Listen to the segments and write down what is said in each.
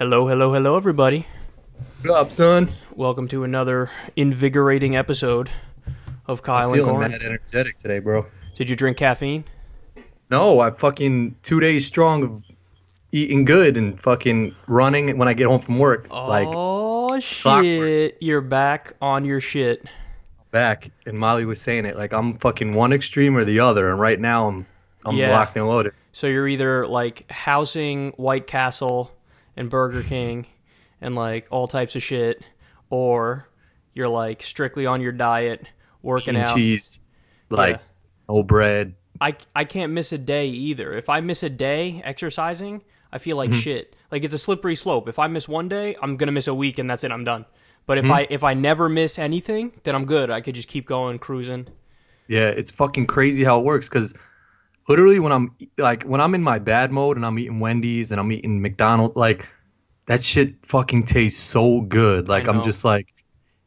Hello, hello, hello, everybody. What up, son? Welcome to another invigorating episode of Kyle I'm and feeling Corin. mad energetic today, bro. Did you drink caffeine? No, I fucking 2 days strong of eating good and fucking running when I get home from work. Like Oh, clockwork. shit. You're back on your shit. Back, and Molly was saying it. Like I'm fucking one extreme or the other, and right now I'm Yeah. locked and loaded. So you're either like housing White Castle and Burger King and like all types of shit, or you're like strictly on your diet, working Eating out. cheese, like Yeah. no bread. I can't miss a day either. If I miss a day exercising, I feel like shit. Like it's a slippery slope. If I miss one day, I'm gonna miss a week and that's it. I'm done. But if I never miss anything, then I'm good. I could just keep going, cruising. Yeah, it's fucking crazy how it works. Cause literally when I'm in my bad mode and I'm eating Wendy's and I'm eating McDonald's, like that shit fucking tastes so good. Like I I'm know. just like,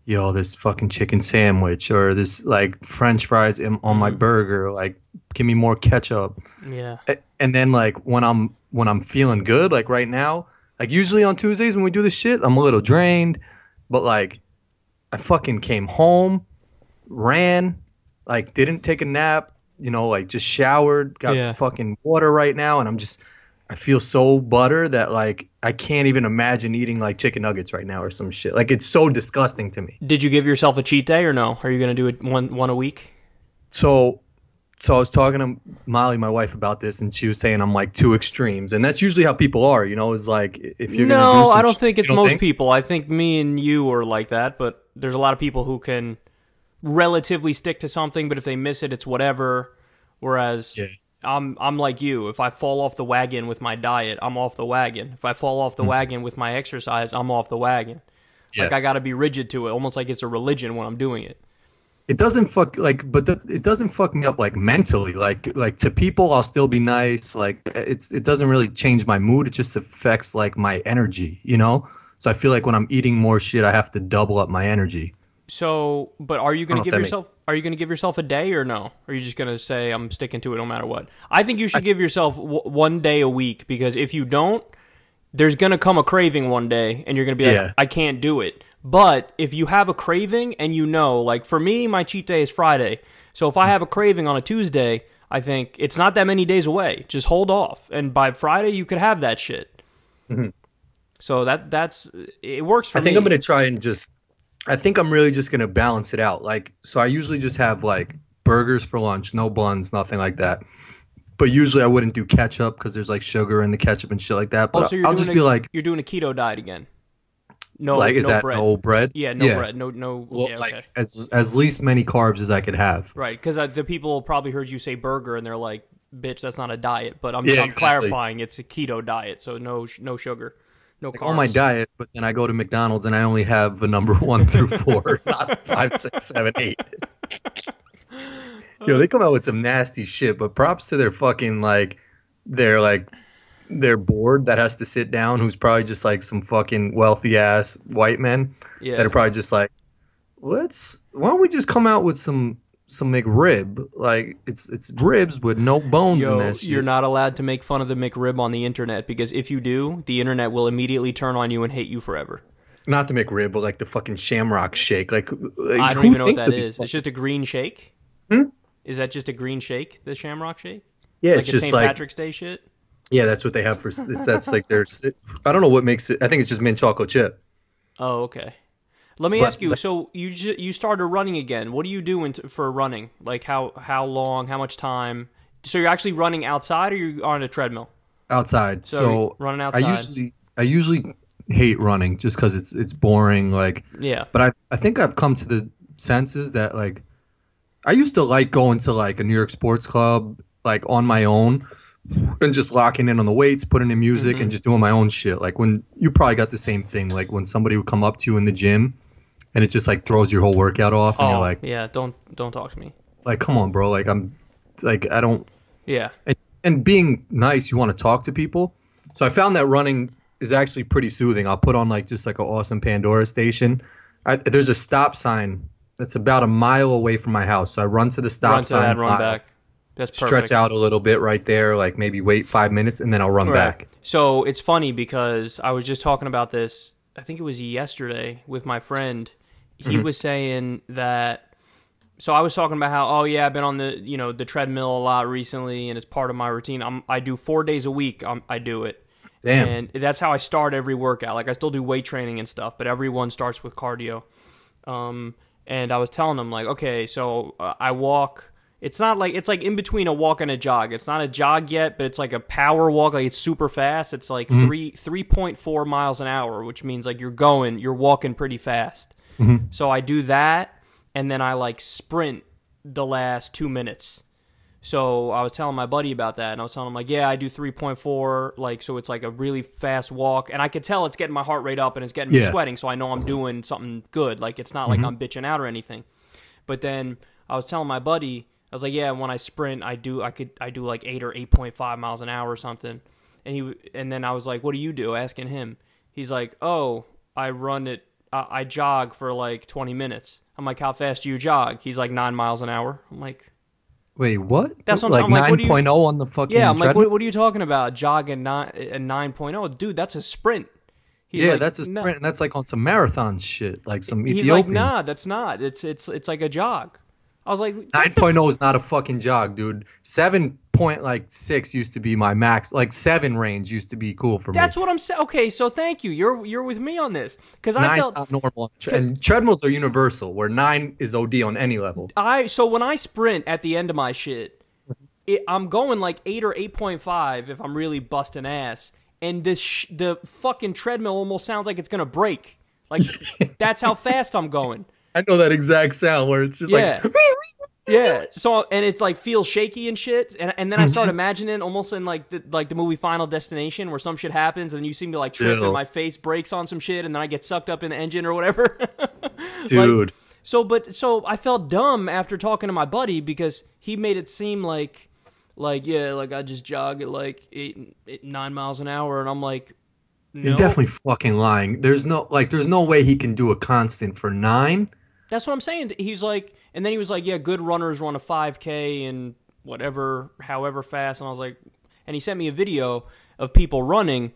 yo, this fucking chicken sandwich or this like French fries on my burger, like give me more ketchup. Yeah. And then like when I'm feeling good, like right now, like usually on Tuesdays when we do this shit, I'm a little drained, but like I fucking came home, ran, like didn't take a nap, like just showered, got Yeah. fucking water right now, and I feel so butter that like I can't even imagine eating like chicken nuggets right now or some shit. Like it's so disgusting to me. Did you give yourself a cheat day or no? Are you gonna do it one a week? So I was talking to Molly, my wife, about this, and she was saying I'm like two extremes, and that's usually how people are, is like if you're gonna do No, some I don't shit, think it's you don't most think? people. I think me and you are like that, but there's a lot of people who can relatively stick to something, but if they miss it, it's whatever. Whereas Yeah. I'm like you. If I fall off the wagon with my diet, I'm off the wagon. If I fall off the wagon with my exercise, I'm off the wagon. Like Yeah. I got to be rigid to it, almost like it's a religion when I'm doing it. It doesn't fuck like, but it doesn't fuck me up like mentally. Like to people, I'll still be nice. Like it doesn't really change my mood. It just affects like my energy, So I feel like when I'm eating more shit, I have to double up my energy. So, but are you going to I don't know give if that yourself are you going to give yourself a day or no? Or are you just going to say I'm sticking to it no matter what? I think you should give yourself one day a week, because if you don't, there's going to come a craving one day and you're going to be like, Yeah. I can't do it. But if you have a craving and like for me, my cheat day is Friday. So if I have a craving on a Tuesday, I think it's not that many days away. Just hold off. And by Friday, you could have that shit. Mhm. So that's it works for I me. think I'm gonna try and I think I'm really just gonna balance it out. Like, so I usually just have like burgers for lunch, no buns, nothing like that. But usually I wouldn't do ketchup because there's like sugar in the ketchup and shit like that. But so you're I'll doing just be like, you're doing a keto diet again. No, like, is no that bread. no bread? Yeah, no bread. No. Well, Yeah, like okay. as least many carbs as I could have. Right, because the people probably heard you say burger and they're like, "Bitch, that's not a diet." But I'm Yeah, exactly. clarifying, it's a keto diet, so no sugar, no Like carbs. on my diet, but then I go to McDonald's and I only have the number 1 through 4, not 5, 6, 7, 8. Yo, they come out with some nasty shit, but props to their fucking their board that has to sit down, who's probably just like some fucking wealthy ass white men Yeah. that are probably just like, why don't we just come out with some McRib? Like it's ribs with no bones in that shit. You're not allowed to make fun of the McRib on the internet, because if you do, the internet will immediately turn on you and hate you forever. Not the McRib, but like the fucking Shamrock Shake. Like I don't who even know what thinks that of these is. It's just a green shake. Hmm? Is that just a green shake? The Shamrock Shake? Yeah, Like it's a just St. like Patrick's Day shit. yeah, that's what they have that's like their. I don't know what makes it. I think it's just mint chocolate chip. Oh, okay. Let me But ask you. So you started running again. What do you do for running? Like how long? How much time? So you're actually running outside, or you're on a treadmill? Outside. So running outside. I usually hate running just because it's boring. Like, Yeah. but I think I've come to the senses that like I used to like going to like a New York sports club like on my own and just locking in on the weights, putting in music, and just doing my own shit. Like when you probably got the same thing. Like when somebody would come up to you in the gym and it just like throws your whole workout off, and you're like, yeah. Don't talk to me. like come on, bro. Like I don't. Yeah. And being nice, you want to talk to people. So I found that running is actually pretty soothing. I'll put on like just like an awesome Pandora station. There's a stop sign that's about a mile away from my house. So I run to the stop Run to sign. that, run back. That's stretch perfect. out a little bit right there, like maybe wait 5 minutes, and then I'll run back. So it's funny because I was just talking about this, I think it was yesterday, with my friend. He was saying that, so I was talking about how, oh yeah, I've been on the treadmill a lot recently, and it's part of my routine. I do 4 days a week. I do it. Damn. And that's how I start every workout. Like I still do weight training and stuff, but everyone starts with cardio. And I was telling him like, okay, so I walk. It's not like, it's like in between a walk and a jog. It's not a jog yet, but it's like a power walk. Like it's super fast. It's like 3.4 miles an hour, which means like you're walking pretty fast. So I do that, and then I like sprint the last 2 minutes. So I was telling my buddy about that, and I was telling him like, yeah, I do 3.4, like, so it's like a really fast walk, and I could tell it's getting my heart rate up and it's getting me sweating, so I know I'm doing something good. Like it's not like I'm bitching out or anything. But then I was telling my buddy, I was like, yeah, when I sprint, I do like 8 or 8.5 miles an hour or something. And then I was like, what do you do? Asking him. He's like, oh, I jog for like 20 minutes. I'm like, how fast do you jog? He's like 9 miles an hour. I'm like, wait, what? That's what like I'm like, 9.0 on the fucking yeah, I'm like, treadmill? what are you talking about? Jog at 9.0? Dude, that's a sprint. He's Yeah, like, that's a sprint, and that's like on some marathon shit, like some He's Ethiopians. like, nah, that's not. It's like a jog. I was like, 9.0 is not a fucking jog, dude. 7.6 used to be my max. Like 7 range used to be cool for me. That's what I'm saying. Okay, so thank you. You're with me on this because I 9's felt not normal, and treadmills are universal, where 9 is OD on any level. So when I sprint at the end of my shit, I'm going like 8 or 8.5 if I'm really busting ass, and the fucking treadmill almost sounds like it's gonna break. Like that's how fast I'm going. I know that exact sound where it's just like yeah. So and it's like feels shaky and shit, and then I start imagining almost in like the movie Final Destination where some shit happens and you seem to like trip and my face breaks on some shit and then I get sucked up in the engine or whatever. dude. So I felt dumb after talking to my buddy because he made it seem like I just jog at like 9 miles an hour, and I'm like, no. He's definitely fucking lying. There's no way he can do a constant for 9. That's what I'm saying. He's like, and then he was like, yeah, good runners run a 5K and however fast. And I was like, and he sent me a video of people running,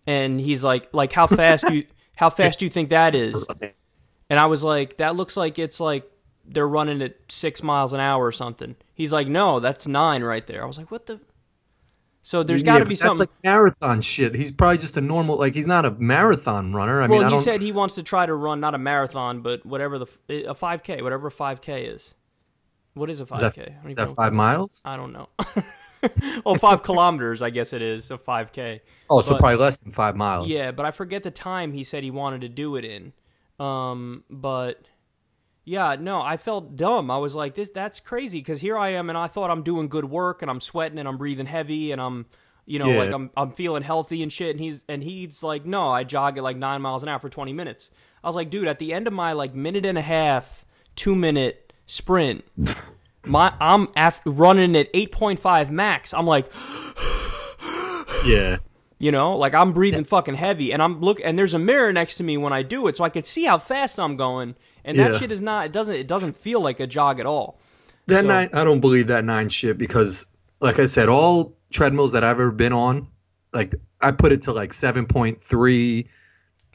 and he's like how fast do you think that is? And I was like, that looks like it's like they're running at 6 miles an hour or something. He's like, no, that's 9 right there. I was like, what the? So there's got to be something. That's like marathon shit. He's probably just a normal, like he's not a marathon runner. I mean, he said he wants to try to run not a marathon, but whatever a 5K, whatever a 5K is. What is a 5K? Is that 5 miles? I don't know. Oh, 5 kilometers, I guess it is, a 5K. Oh, so probably less than 5 miles. Yeah, but I forget the time he said he wanted to do it in. But yeah, no, I felt dumb. I was like, that's crazy, because here I am, and I thought I'm doing good work, and I'm sweating, and I'm breathing heavy, and I'm, like I'm feeling healthy and shit. And he's like, no, I jog at like 9 miles an hour for 20 minutes. I was like, dude, at the end of my like minute and a half, 2-minute sprint, I'm running at 8.5 max. I'm like, yeah. Like I'm breathing fucking heavy, and and there's a mirror next to me when I do it, so I can see how fast I'm going. And that shit is not. It doesn't feel like a jog at all. That 9, I don't believe that 9 shit, because, like I said, all treadmills that I've ever been on, like I put it to like 7.3.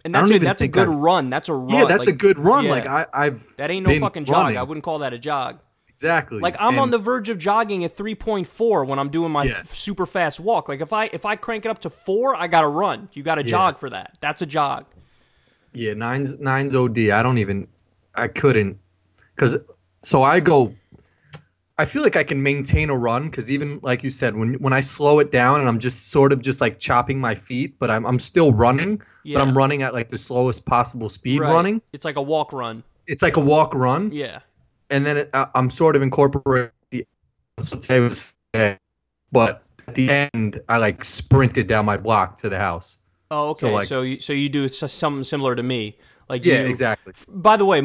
And that's a good run. That's a run. Yeah, that's a good run. Yeah. Like I've that ain't no fucking running. jog. I wouldn't call that a jog. Exactly. Like I'm on the verge of jogging at 3.4 when I'm doing my super fast walk. Like if I crank it up to 4, I gotta run. You gotta jog for that. That's a jog. Yeah, 9's OD. I couldn't, because I feel like I can maintain a run, because even like you said, when I slow it down and I'm just sort of just like chopping my feet, but I'm still running, but I'm running at like the slowest possible speed running. It's like a walk run. It's like a walk run. Yeah. And then I'm sort of incorporating but at the end I like sprinted down my block to the house. Oh, okay. So you do something similar to me. Like exactly. By the way,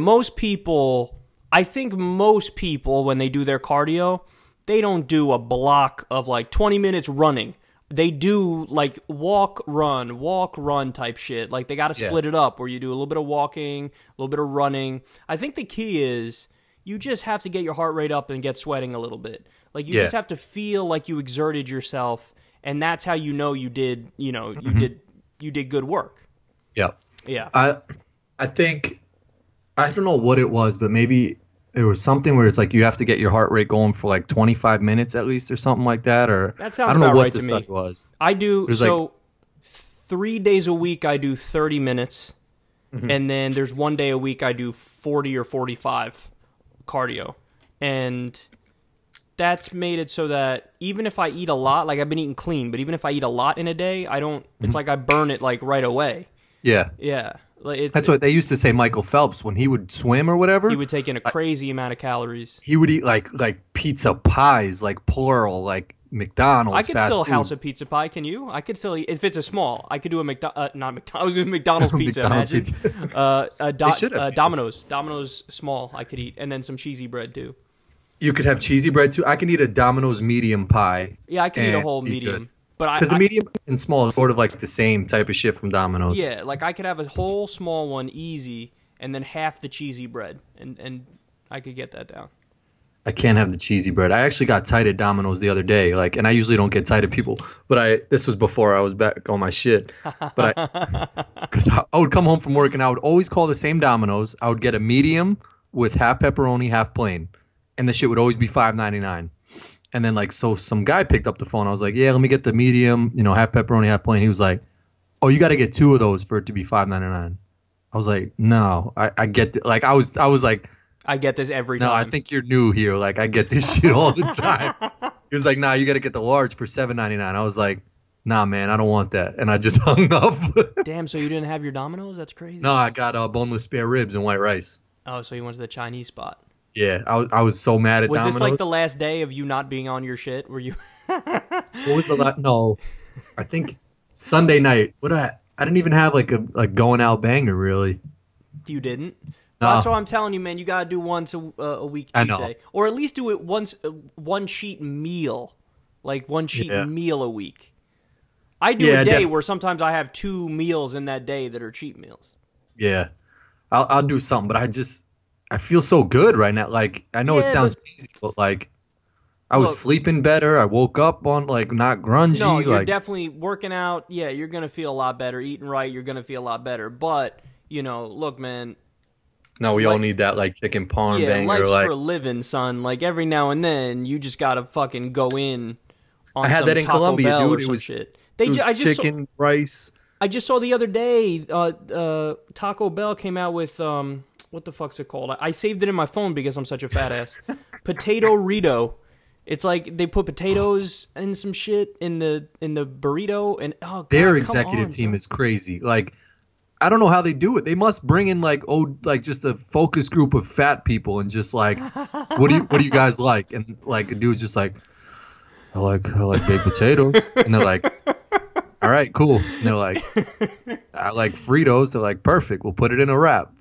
I think most people, when they do their cardio, they don't do a block of like 20 minutes running. They do like walk, run type shit. Like they got to split it up, where you do a little bit of walking, a little bit of running. I think the key is you just have to get your heart rate up and get sweating a little bit. Like, you Yeah. just have to feel like you exerted yourself, and that's how you know you did, you did good work. Yeah. Yeah. I think, I don't know what it was, but maybe it was something where it's like you have to get your heart rate going for like 25 minutes at least or something like that. Or That sounds I don't know about what right the to me. study was. I do, There's so 3 days a week I do 30 minutes, and then there's 1 day a week I do 40 or 45 cardio. And that's made it so that even if I eat a lot, like I've been eating clean, but even if I eat a lot in a day, I don't, it's like I burn it like right away. Yeah. Yeah. Like That's what they used to say. Michael Phelps, when he would swim or whatever, he would take in a crazy amount of calories. he would eat like pizza pies, like plural, like McDonald's. I could fast still food. house a pizza pie. Can you? I could still eat if it's a small. I could do a not McDonald's. I was doing McDonald's pizza. McDonald's Imagine pizza. Domino's small. I could eat, and then some cheesy bread too. You could have cheesy bread too. I can eat a Domino's medium pie. Yeah, I could eat a and whole be medium. good. But Because the medium and small is sort of like the same type of shit from Domino's. yeah, like I could have a whole small one easy, and then half the cheesy bread, and I could get that down. I can't have the cheesy bread. I actually got tight at Domino's the other day, like, and I usually don't get tight at people, but this was before I was back on my shit. But because I would come home from work and I would always call the same Domino's. I would get a medium with half pepperoni, half plain, and the shit would always be $5.99. And then so some guy picked up the phone. I was like, yeah, let me get the medium, half pepperoni, half plain. He was like, oh, you got to get 2 of those for it to be $5.99. I was like, no, I get it. Like I was like, I get this every time. no, I think you're new here. Like I get this shit all the time. He was like, nah, you got to get the large for $7.99. I was like, nah, man, I don't want that. And I just hung up. Damn, so you didn't have your Domino's? That's crazy. No, I got boneless spare ribs and white rice. Oh, so you went to the Chinese spot. Yeah, I was so mad at Domino's. Was this like the last day of you not being on your shit? Were you? What was the last? No, I think Sunday night. I didn't even have like a going out banger really. You didn't? No. That's what I'm telling you, man. You gotta do once a week cheat day, or at least do it once one cheat meal, like one cheat meal a week. I do a day where sometimes I have 2 meals in that day that are cheat meals. Yeah, I'll do something, but I feel so good right now. Like I know it sounds easy, but like I was sleeping better. I woke up on not grungy. No, you're definitely working out. Yeah, you're gonna feel a lot better. Eating right, you're gonna feel a lot better. But look, man. No, we all need that chicken parm banger. Life's for a living, son. Like every now and then, you just gotta fucking go in. On I had some that in Taco Colombia, Bell dude. Or It some was shit. chicken, rice. I just saw the other day. Taco Bell came out with what the fuck's it called? I saved it in my phone because I'm such a fat ass. Potato Rito. It's like they put potatoes and some shit in the burrito, and oh god, their executive team is crazy. Like I don't know how they do it. They must bring in just a focus group of fat people and just what do you guys like? And a dude's just like, I like baked potatoes, and they're like, all right, cool. And they're like, I like Fritos. They're like, perfect. We'll put it in a wrap.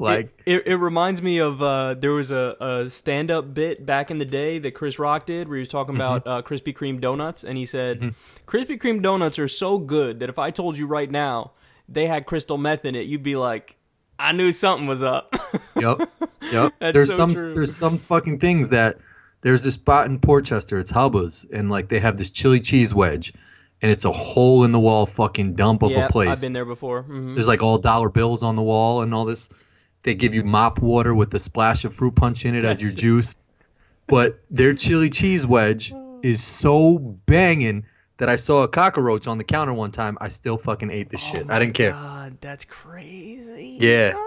It reminds me of there was a stand-up bit back in the day that Chris Rock did where he was talking about Krispy Kreme donuts, and he said, Krispy Kreme donuts are so good that if I told you right now they had crystal meth in it, you'd be like, I knew something was up. Yep. That's true. There's some fucking things that there's this spot in Portchester. It's Hubba's, and they have this chili cheese wedge. And it's a hole in the wall fucking dump of a place. I've been there before. Mm-hmm. There's all dollar bills on the wall and all this. They give you mop water with a splash of fruit punch in it as your juice. But their chili cheese wedge is so banging that I saw a cockroach on the counter one time. I still fucking ate the shit. I didn't care. God, that's crazy. Yeah. Son.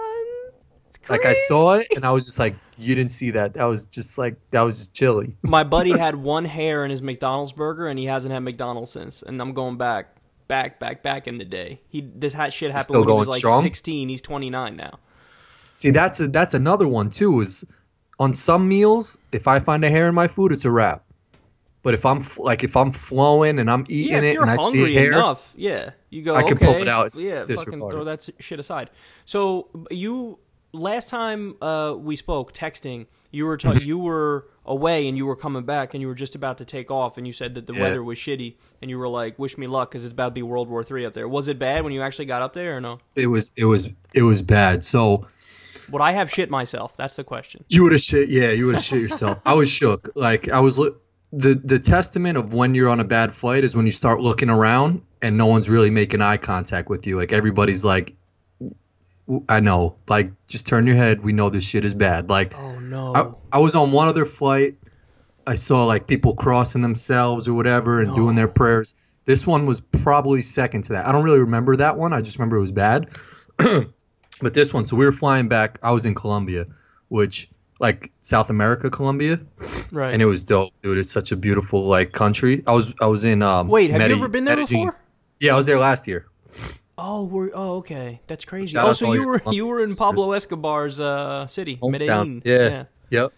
Crazy. I saw it and I was just like, you didn't see that. That was just chili. My buddy had one hair in his McDonald's burger, and he hasn't had McDonald's since. And I'm going back in the day. This shit happened when he was strong? 16. He's 29 now. See, that's another one too. Is on some meals, if I find a hair in my food, it's a wrap. But if I'm flowing and I'm eating it and I see hair, enough, you go. I can pull it out. Yeah, fucking throw that shit aside. So last time we spoke, texting, you were you were away and you were coming back and you were just about to take off and you said that the weather was shitty and you were like, "Wish me luck because it's about to be World War III up there." Was it bad when you actually got up there or no? It was bad. So Would I have shit myself? That's the question. You would have shit. Yeah, you would have shit yourself. I was shook. Like I was. The testament of when you're on a bad flight is when you start looking around and no one's really making eye contact with you. Like everybody's like, I know. Like just turn your head. We know this shit is bad. Like, oh no. I was on one other flight. I saw like people crossing themselves or whatever and doing their prayers. This one was probably second to that. I don't really remember that one. I just remember it was bad. But this one, so we were flying back. I was in Colombia, which like South America, Colombia. Right. And it was dope, dude. It's such a beautiful like country. I was in Wait, have you ever been there before? Yeah, I was there last year. Oh, okay. That's crazy. Shout out so you were in Pablo Escobar's city, hometown. Medellin. Yeah. Yep.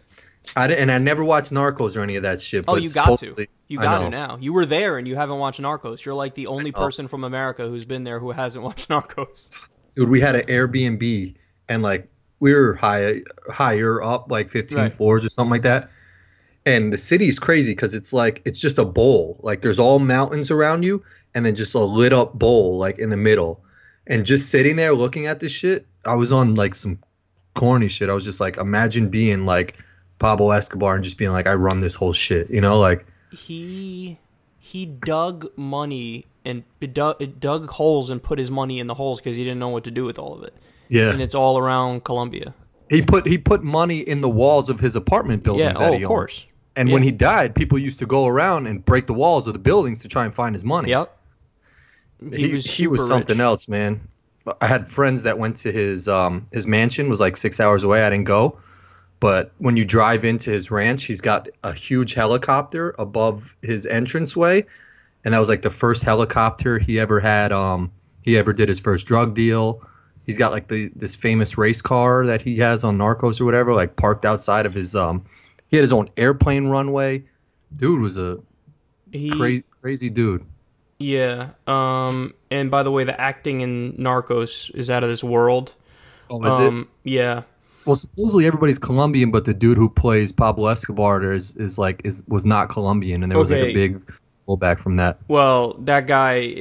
I never watched Narcos or any of that shit. Oh, but you got to. You I got know. to now. You were there and you haven't watched Narcos. You're like the only person from America who's been there who hasn't watched Narcos. Dude, we had an Airbnb and like we were higher up, like 15 floors or something like that. And the city's crazy because it's like it's just a bowl. Like there's all mountains around you and then just a lit up bowl like in the middle. And just sitting there looking at this shit, I was on like some corny shit. I was just like, imagine being like Pablo Escobar and just being like, I run this whole shit, you know, like he dug money and dug holes and put his money in the holes because he didn't know what to do with all of it. Yeah, and it's all around Colombia. He put money in the walls of his apartment buildings. Yeah, that he of course. Owned. And when he died, people used to go around and break the walls of the buildings to try and find his money. Yep. He was something else, man. I had friends that went to his mansion was like 6 hours away. I didn't go. But when you drive into his ranch, he's got a huge helicopter above his entranceway. And that was like the first helicopter he ever had. He ever did his first drug deal. He's got like this famous race car that he has on Narcos or whatever, like parked outside of his he had his own airplane runway. Dude was a crazy dude. Yeah. And by the way, the acting in Narcos is out of this world. Oh, is it? Yeah. Well, supposedly everybody's Colombian, but the dude who plays Pablo Escobar was not Colombian, and there was like a big pullback from that. Well, that guy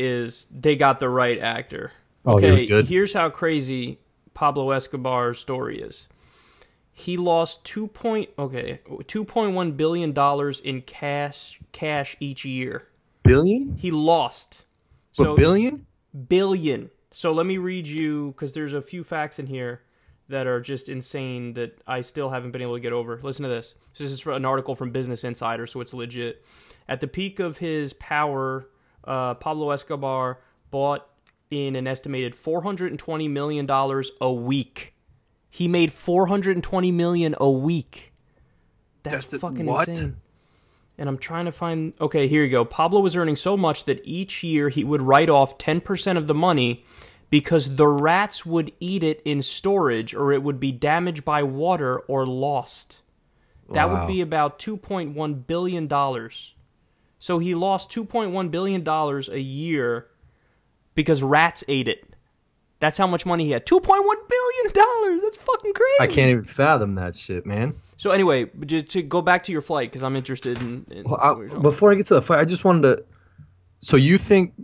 they got the right actor. Oh, he was good. Here's how crazy Pablo Escobar's story is. He lost $2.1 billion in cash each year. Billion? He lost. So, billion? Billion. So let me read you, because there's a few facts in here that are just insane that I still haven't been able to get over. Listen to this. This is an article from Business Insider, so it's legit. At the peak of his power, Pablo Escobar bought in an estimated $420 million a week. He made $420 million a week. That's fucking insane. And I'm trying to find... Okay, here you go. Pablo was earning so much that each year he would write off 10% of the money because the rats would eat it in storage or it would be damaged by water or lost. That would be about $2.1 billion. So he lost $2.1 billion a year because rats ate it. That's how much money he had. $2.1 billion! That's fucking crazy! I can't even fathom that shit, man. So anyway, to go back to your flight, because I'm interested in before I get to the flight, I just wanted to... So you think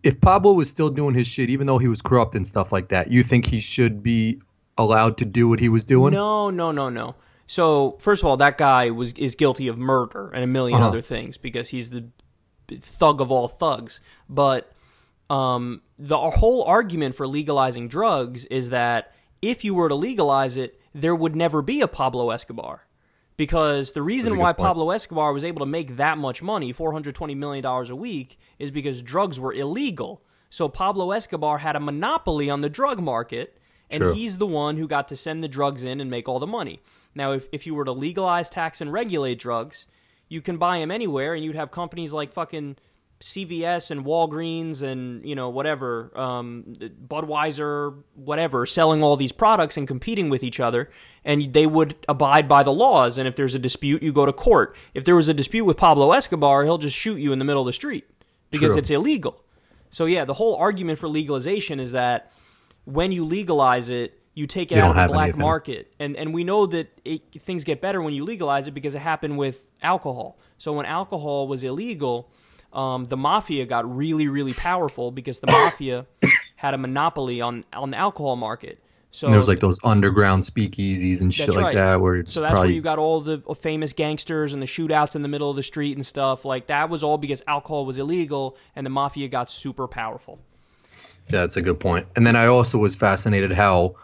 if Pablo was still doing his shit, even though he was corrupt and stuff like that, you think he should be allowed to do what he was doing? No. So, first of all, that guy is guilty of murder and a million other things because he's the thug of all thugs. But the whole argument for legalizing drugs is that if you were to legalize it, there would never be a Pablo Escobar. Because the reason why Pablo Escobar was able to make that much money, $420 million a week, is because drugs were illegal. So Pablo Escobar had a monopoly on the drug market, and he's the one who got to send the drugs in and make all the money. Now, if you were to legalize, tax, and regulate drugs, you can buy them anywhere, and you'd have companies like fucking CVS and Walgreens and, whatever, Budweiser, whatever, selling all these products and competing with each other, and they would abide by the laws, and if there's a dispute, you go to court. If there was a dispute with Pablo Escobar, he'll just shoot you in the middle of the street because it's illegal. So, yeah, the whole argument for legalization is that when you legalize it, you take it out of the black market. And we know that things get better when you legalize it because it happened with alcohol. So when alcohol was illegal, the mafia got really, really powerful because the mafia had a monopoly on the alcohol market. And there So was like those underground speakeasies and shit that's like right. that where it's So that's where probably you got all the famous gangsters and the shootouts in the middle of the street and stuff. Like that was all because alcohol was illegal and the mafia got super powerful. yeah, that's a good point. And then I also was fascinated how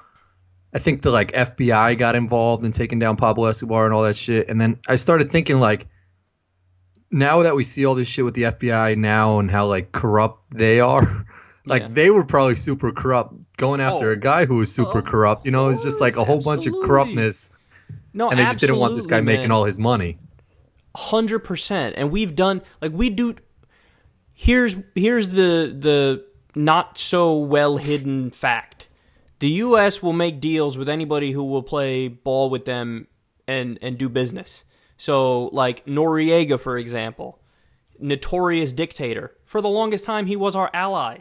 I think the like FBI got involved in taking down Pablo Escobar and all that shit. And then I started thinking like now that we see all this shit with the FBI now and how like corrupt they are, like Yeah. they were probably super corrupt going after Oh, a guy who was super of corrupt. You know, it's just like a whole bunch of absolutely. corruptness, No, and they just didn't want this guy absolutely, making man. all his money. 100%. And we've done like we do. Here's the not so well hidden fact. The U.S. will make deals with anybody who will play ball with them and do business. So, like Noriega, for example, notorious dictator. For the longest time, he was our ally.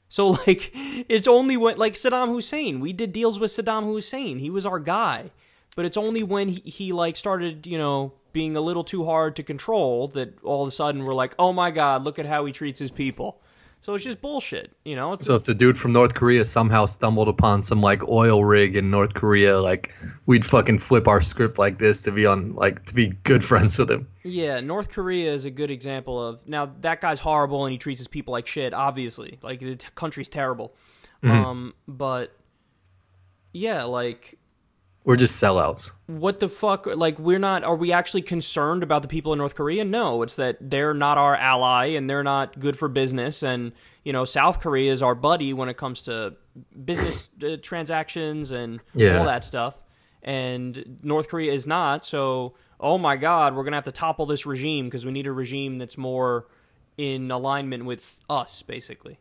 So, like, it's only when, like Saddam Hussein, we did deals with Saddam Hussein. He was our guy. But it's only when he like, started, you know, being a little too hard to control that all of a sudden we're like, oh my God, look at how he treats his people. So it's just bullshit, you know? It's So if the dude from North Korea somehow stumbled upon some like oil rig in North Korea, like we'd fucking flip our script like this to be on like to be good friends with him. Yeah, North Korea is a good example of, now that guy's horrible and he treats his people like shit, obviously. Like, the country's terrible. But, yeah, like, We're just sellouts. what the fuck? Like, are we actually concerned about the people in North Korea? No, it's that they're not our ally and they're not good for business. And, you know, South Korea is our buddy when it comes to business transactions and Yeah. all that stuff. And North Korea is not. So, oh my God, we're going to have to topple this regime because we need a regime that's more in alignment with us, basically.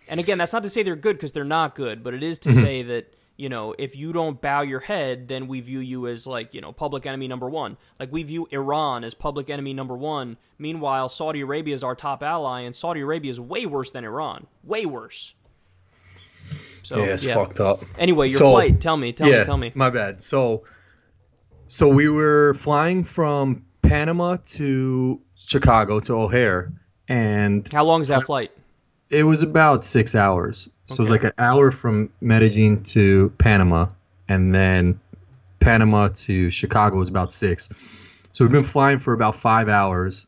And again, that's not to say they're good because they're not good, but it is to say that, you know, if you don't bow your head, then we view you as, like, you know, public enemy number one. Like, we view Iran as public enemy number one. Meanwhile, Saudi Arabia is our top ally, and Saudi Arabia is way worse than Iran. Way worse. So, Yeah, it's fucked up. Anyway, your So- flight. Tell me. My bad. So we were flying from Panama to Chicago to O'Hare, and How long is that flight? it was about 6 hours. So it was Okay. like an hour from Medellin to Panama, and then Panama to Chicago was about 6. So we've been flying for about 5 hours.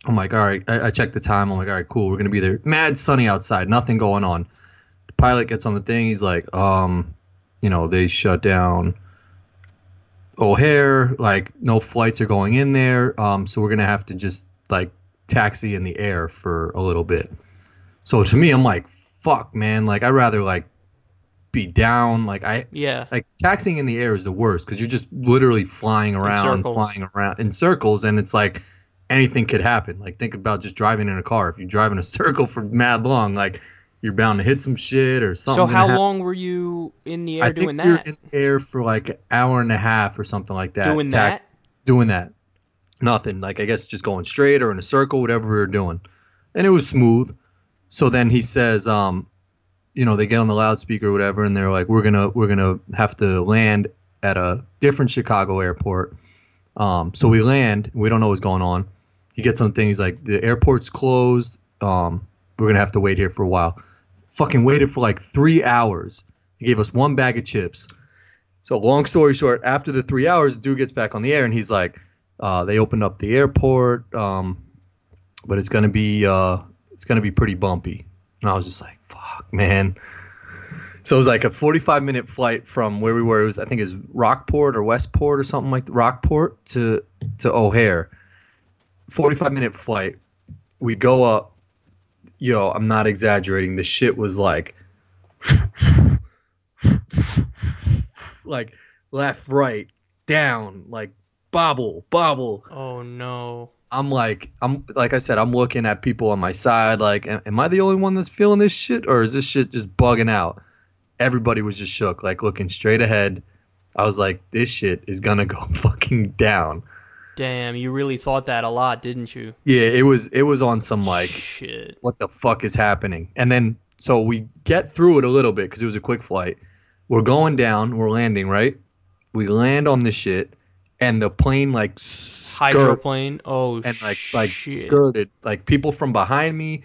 I'm like, all right. I checked the time. I'm like, all right, cool. We're gonna be there. Mad sunny outside. Nothing going on. The pilot gets on the thing. He's like, you know, they shut down O'Hare. Like, no flights are going in there. So we're gonna have to just like taxi in the air for a little bit. So to me, I'm like, fuck, man. Like, I'd rather like be down. Like taxiing in the air is the worst because you're just literally flying around in circles, and it's like anything could happen. Like, think about just driving in a car. If you drive in a circle for mad long, like you're bound to hit some shit or something. So how long were you in the air doing that? I think we were that? in the air for like an hour and a half or something like that. Doing that? Doing that. Nothing. Like, I guess just going straight or in a circle, whatever we were doing. And it was smooth. So then he says, you know, they get on the loudspeaker or whatever, and they're like, we're gonna have to land at a different Chicago airport. So we land. We don't know what's going on. He gets on the thing. He's like, the airport's closed. We're gonna have to wait here for a while. Fucking waited for like 3 hours. He gave us one bag of chips. So long story short, after the 3 hours, the dude gets back on the air, and he's like, they opened up the airport, but it's gonna be pretty bumpy. And I was just like, fuck, man. So it was like a 45-minute flight from where we were. It was, I think, is Rockport or Westport or something like that. Rockport to O'Hare. 45-minute flight. We go up. Yo, I'm not exaggerating. The shit was like left, right, down, like bobble. Oh no. I'm like I said, I'm looking at people on my side, like, am I the only one that's feeling this shit, or is this shit just bugging out? Everybody was just shook, like looking straight ahead. I was like, this shit is gonna go fucking down. Damn, you really thought that a lot, didn't you? Yeah, it was on some like, shit. What the fuck is happening? And then so we get through it a little bit because it was a quick flight. We're going down, we're landing, right? We land on the shit. And the plane like hydroplane, and like skirted, like people from behind me,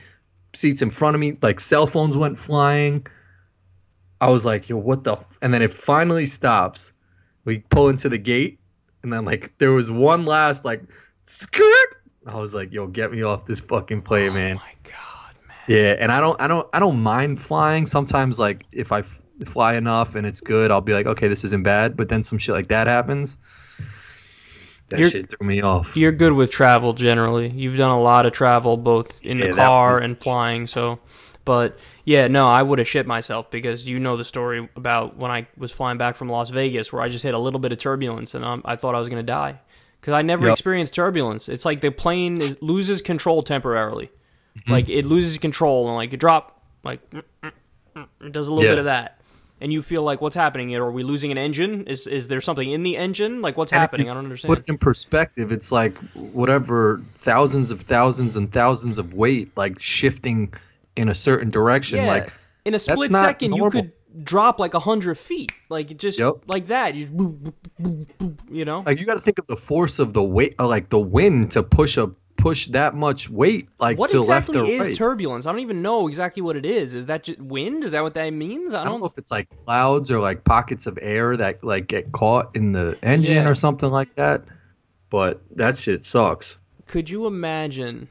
seats in front of me, like cell phones went flying. I was like, yo, what the? And then it finally stops. We pull into the gate, and then like there was one last like skirt. I was like, yo, get me off this fucking plane, man. Oh my god, man. Yeah, and I don't mind flying. Sometimes like if I fly enough and it's good, I'll be like, okay, this isn't bad. But then some shit like that happens. That shit threw me off. You're good with travel generally. You've done a lot of travel, both in the car and flying. So, but yeah, no, I would have shit myself because you know the story about when I was flying back from Las Vegas, where I just hit a little bit of turbulence and I thought I was gonna die because I never experienced turbulence. It's like the plane loses control temporarily, like it loses control and like you drop, like it does a little bit of that. And you feel like, what's happening? Are we losing an engine? Is there something in the engine? Like, what's happening? I don't understand. Put it in perspective, it's like whatever thousands and thousands of weight, like shifting in a certain direction. Yeah. Like in a split second, you could drop like 100 feet, like just like that. You know, like you got to think of the force of the weight, like the wind to push that much weight, like what to exactly left or is right. turbulence? I don't even know exactly what it is. Is that just wind? Is that what that means? I don't know if it's like clouds or like pockets of air that like get caught in the engine or something like that. But that shit sucks. Could you imagine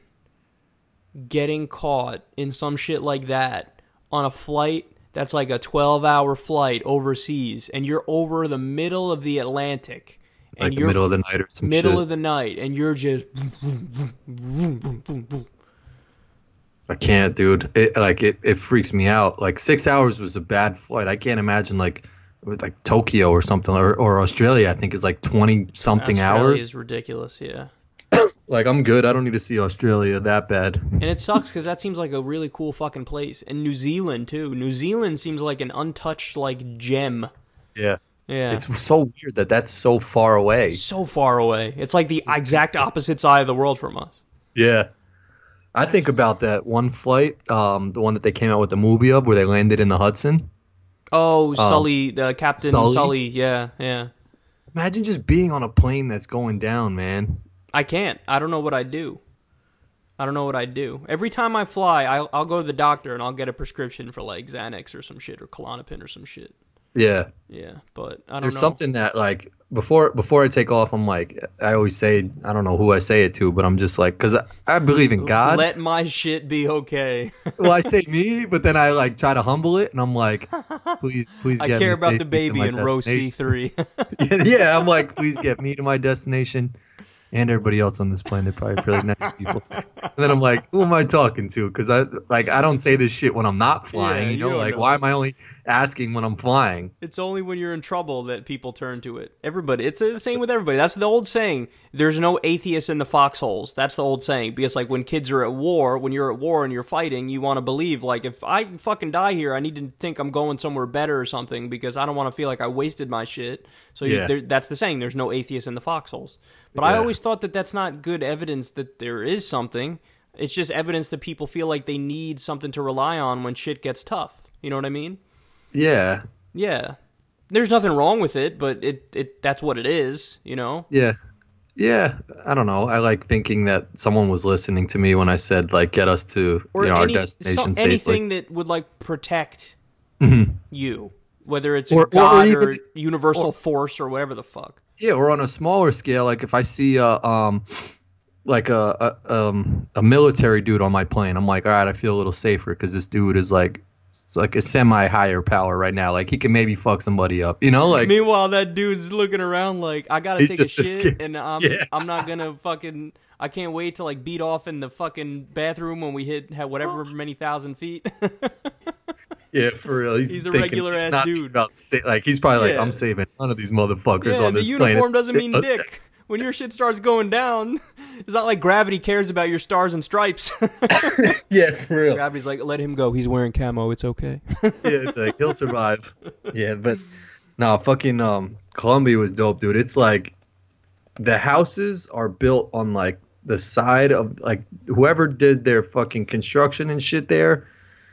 getting caught in some shit like that on a flight that's like a 12-hour flight overseas, and you're over the middle of the Atlantic? And Like the middle of the night or some shit. Middle of the night, and you're just... I can't, dude. It freaks me out. Like 6 hours was a bad flight. I can't imagine like Tokyo or something, or Australia. I think is like 20-something hours. Australia is ridiculous, yeah. Like I'm good. I don't need to see Australia that bad. And it sucks because that seems like a really cool fucking place. And New Zealand too. New Zealand seems like an untouched like gem. Yeah. Yeah. It's so weird that that's so far away. So far away. It's like the exact opposite side of the world from us. Yeah. I think about that one flight, the one that they came out with the movie of where they landed in the Hudson. Oh, Sully, the Captain Sully. Yeah, yeah. Imagine just being on a plane that's going down, man. I can't. I don't know what I'd do. I don't know what I'd do. Every time I fly, I'll go to the doctor and I'll get a prescription for like Xanax or some shit or Klonopin or some shit. Yeah. Yeah, but I don't know. There's something that like before I take off, I'm like, I always say, I don't know who I say it to, but I'm just like, because I believe in God. Let my shit be okay. Well, I say me, but then I like try to humble it, and I'm like, please get me. I care about safe the baby to my in row C3. Yeah, I'm like, please get me to my destination. And everybody else on this plane, they're probably really nice people. And then I'm like, who am I talking to? Because I don't say this shit when I'm not flying. Yeah, you know, like why am I only asking when I'm flying? It's only when you're in trouble that people turn to it. Everybody, it's the same with everybody. That's the old saying. There's no atheists in the foxholes. That's the old saying. Because like when kids are at war, when you're at war and you're fighting, you want to believe like if I fucking die here, I need to think I'm going somewhere better or something because I don't want to feel like I wasted my shit. So that's the saying. There's no atheists in the foxholes. But I always thought that that's not good evidence that there is something. It's just evidence that people feel like they need something to rely on when shit gets tough. You know what I mean? Yeah. Yeah. There's nothing wrong with it, but that's what it is, you know? Yeah. Yeah. I don't know. I like thinking that someone was listening to me when I said, like, get us to our destination safely. Anything that would, like, protect you. Whether it's or God or universal force or whatever the fuck. Yeah, or on a smaller scale, like if I see a military dude on my plane, I'm like, all right, I feel a little safer because this dude is like, it's like a semi higher power right now. Like he can maybe fuck somebody up, you know? Like meanwhile, that dude's looking around like I gotta take a shit, and I'm not gonna fucking. I can't wait to like beat off in the fucking bathroom when we hit whatever many thousand feet. Yeah, for real. He's a regular ass dude. Like he's probably like, I'm saving none of these motherfuckers on this plane. The uniform doesn't mean dick. When your shit starts going down, it's not like gravity cares about your stars and stripes. Yeah, for real. Gravity's like, let him go. He's wearing camo. It's okay. Yeah, it's like he'll survive. Yeah, but no, fucking Colombia was dope, dude. It's like the houses are built on like the side of like whoever did their fucking construction and shit there.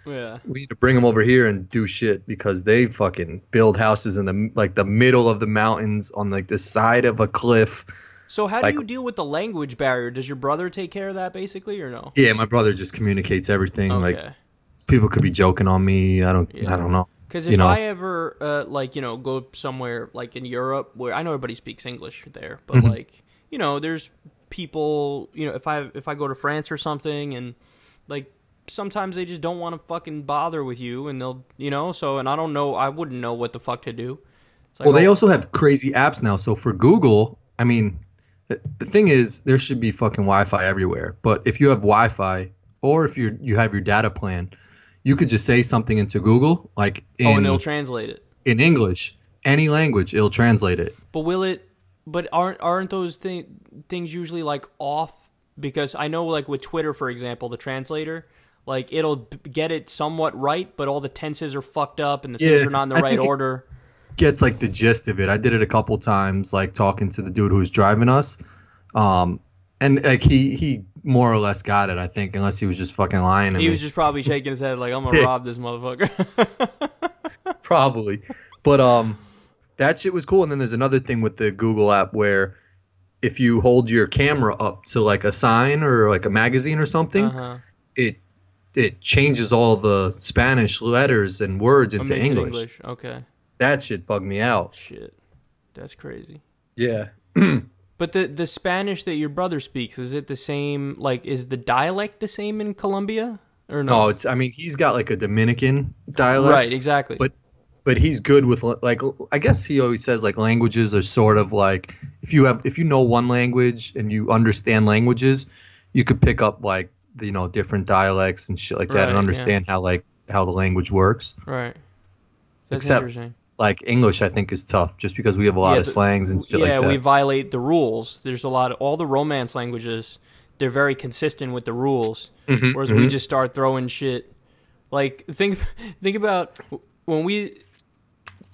Yeah, we need to bring them over here and do shit because they fucking build houses in the middle of the mountains on like the side of a cliff. So how do you deal with the language barrier? Does your brother take care of that basically or no? Yeah, my brother just communicates everything. Okay. Like people could be joking on me. I don't know. Because You if know, I ever, like, go somewhere, like, in Europe, where I know everybody speaks English there, but, like, there's people, if I go to France or something, and, like, sometimes they just don't want to fucking bother with you, and they'll, so, and I don't know, I wouldn't know what the fuck to do. It's like, well, they also have crazy apps now. So for Google, I mean, the thing is, there should be fucking Wi-Fi everywhere. But if you have Wi-Fi, or if you have your data plan, you could just say something into Google, like and it'll translate it. In English, any language, it'll translate it. But will it? But aren't those things usually like off? Because I know, like with Twitter, for example, the translator, like it'll get it somewhat right, but all the tenses are fucked up and the things are not in the right order. Gets like the gist of it. I did it a couple times, like talking to the dude who was driving us, and like he more or less got it, I think, unless he was just fucking lying to me. He was just probably shaking his head like, I'm gonna rob this motherfucker. Probably. But that shit was cool. And then there's another thing with the Google app where if you hold your camera up to like a sign or like a magazine or something, it changes all the Spanish letters and words into English. Okay. That shit bugged me out. Shit. That's crazy. Yeah. But the Spanish that your brother speaks, is it the same? Like, is the dialect the same in Colombia or no? No, I mean, he's got like a Dominican dialect. Right, exactly. But he's good with, like, I guess he always says like languages are sort of like if you know one language and you understand languages, you could pick up like different dialects and shit like that and understand how the language works. Right. That's Except, interesting. like English, I think is tough just because we have a lot of slangs and shit like that. Yeah, we violate the rules. There's all the Romance languages, they're very consistent with the rules. Whereas we just start throwing shit. Like think about when we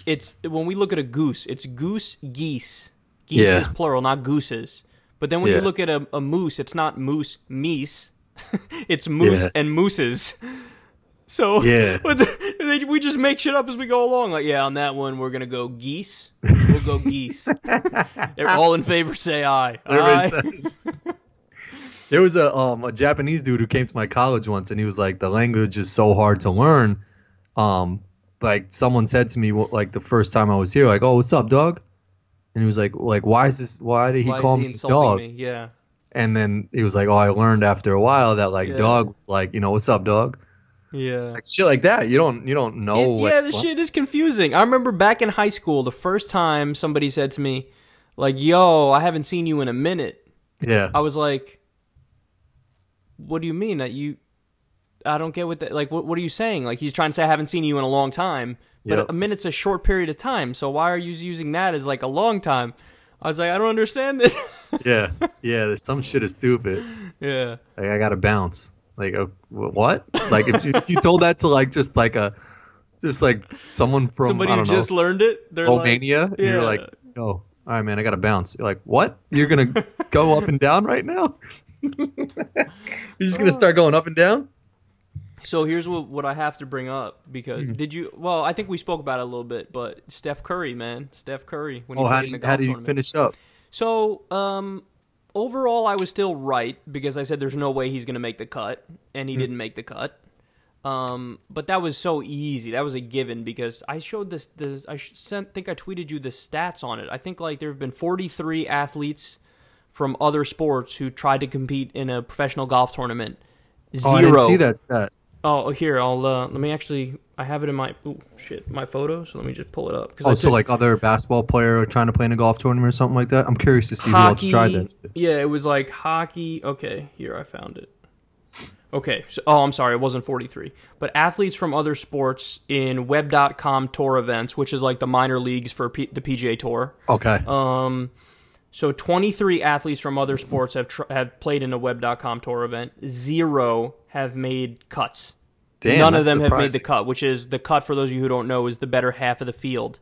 look at a goose, it's goose, geese. Geese is plural, not gooses. But then when you look at a moose, it's not moose, meese. It's moose and mooses. So we just make shit up as we go along. Like, on that one we're gonna go geese. We'll go geese. They're all in favor. Say aye. There was a Japanese dude who came to my college once, and he was like, the language is so hard to learn. Like someone said to me, like the first time I was here, like, oh, what's up, dog? And he was like, why did he call me dog? Me? Yeah. And then he was like, oh, I learned after a while that like dog was like, what's up, dog? Yeah. Like shit like that. You don't know. This shit is confusing. I remember back in high school, the first time somebody said to me, like, yo, I haven't seen you in a minute. Yeah. I was like, what do you mean that you... I don't get what that... Like, what are you saying? Like, he's trying to say I haven't seen you in a long time. But a minute's a short period of time, so why are you using that as, like, a long time? I was like, I don't understand this. Yeah, some shit is stupid. Yeah. Like, I gotta bounce. Like, what? Like, if you told that to, like, just someone from, somebody I don't who just learned it? They're Romania, and you're like, oh, all right, man, I gotta bounce. You're like, what? You're gonna go up and down right now? You're just gonna start going up and down? So here's what I have to bring up, because I think we spoke about it a little bit, but Steph Curry, man. Steph Curry. When how did you finish up? So, overall, I was still right, because I said there's no way he's going to make the cut, and he didn't make the cut. But that was so easy. That was a given, because I showed think I tweeted you the stats on it. I think like there have been 43 athletes from other sports who tried to compete in a professional golf tournament. 0. Oh, I didn't see that stat. Oh, here, let me actually, I have it in my photo, so let me just pull it up. So like other basketball player trying to play in a golf tournament or something like that? I'm curious to see who else tried that shit. Yeah, it was like hockey. Okay, here, I found it. Okay, so, I'm sorry, it wasn't 43. But athletes from other sports in web.com tour events, which is like the minor leagues for the PGA Tour. Okay. So 23 athletes from other sports have played in a web.com tour event. 0 have made cuts. Damn, none of them surprising. have made the cut, which is the cut, for those of you who don't know, is the better half of the field.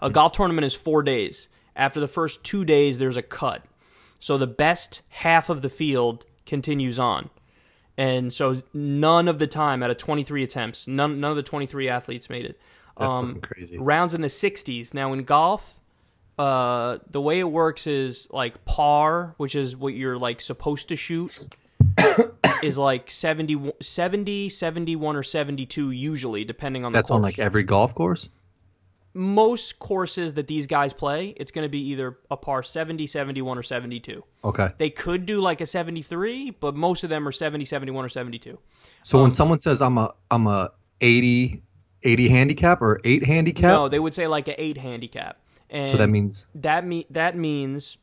A golf tournament is 4 days. After the first 2 days, there's a cut. So the best half of the field continues on. And so none of the time, out of 23 attempts, none of the 23 athletes made it. That's fucking crazy. Rounds in the 60s. Now in golf, the way it works is like par, which is what you're like supposed to shoot. is like 70, 71, or 72 usually, depending on the That's course. on like every golf course? Most courses that these guys play, it's going to be either a par 70, 71, or 72. Okay. They could do like a 73, but most of them are 70, 71, or 72. So when someone says I'm a 80 handicap or 8 handicap? No, they would say like an 8 handicap. And so that means? That means,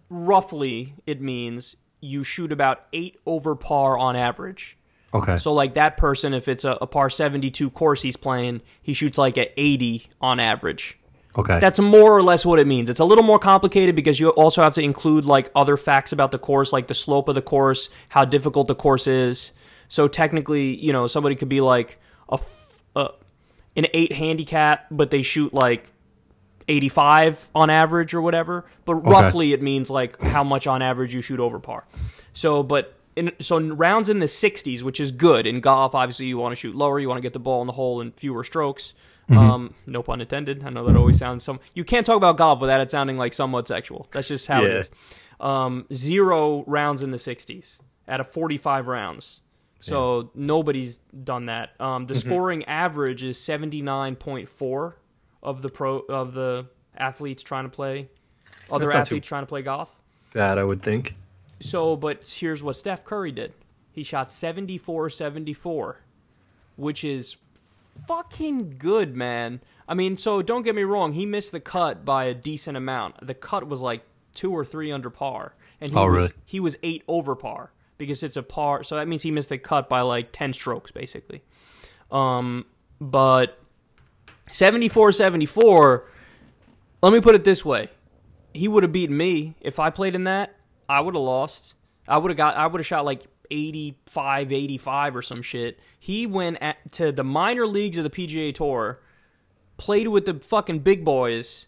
roughly, it means you shoot about 8 over par on average. Okay. So like that person, if it's a par 72 course he's playing, he shoots like an 80 on average. Okay. That's more or less what it means. It's a little more complicated because you also have to include like other facts about the course, like the slope of the course, how difficult the course is. So technically, you know, somebody could be like an 8 handicap, but they shoot like 85 on average or whatever. But roughly it means like how much on average you shoot over par. So, so rounds in the 60s, which is good. In golf, obviously, you want to shoot lower. You want to get the ball in the hole in fewer strokes. No pun intended. I know that always sounds You can't talk about golf without it sounding like somewhat sexual. That's just how it is. 0 rounds in the 60s out of 45 rounds. So nobody's done that. The scoring average is 79.4 of the athletes trying to play. Other athletes trying to play golf. That I would think. So, but here's what Steph Curry did. He shot 74-74, which is fucking good, man. I mean, so don't get me wrong. He missed the cut by a decent amount. The cut was like 2 or 3 under par. And he was 8 over par because it's a par. So that means he missed the cut by like 10 strokes, basically. But 74-74, let me put it this way. He would have beaten me if I played in that. I would have lost. I would have shot like 85, 85 or some shit. He went to the minor leagues of the PGA Tour, played with the fucking big boys,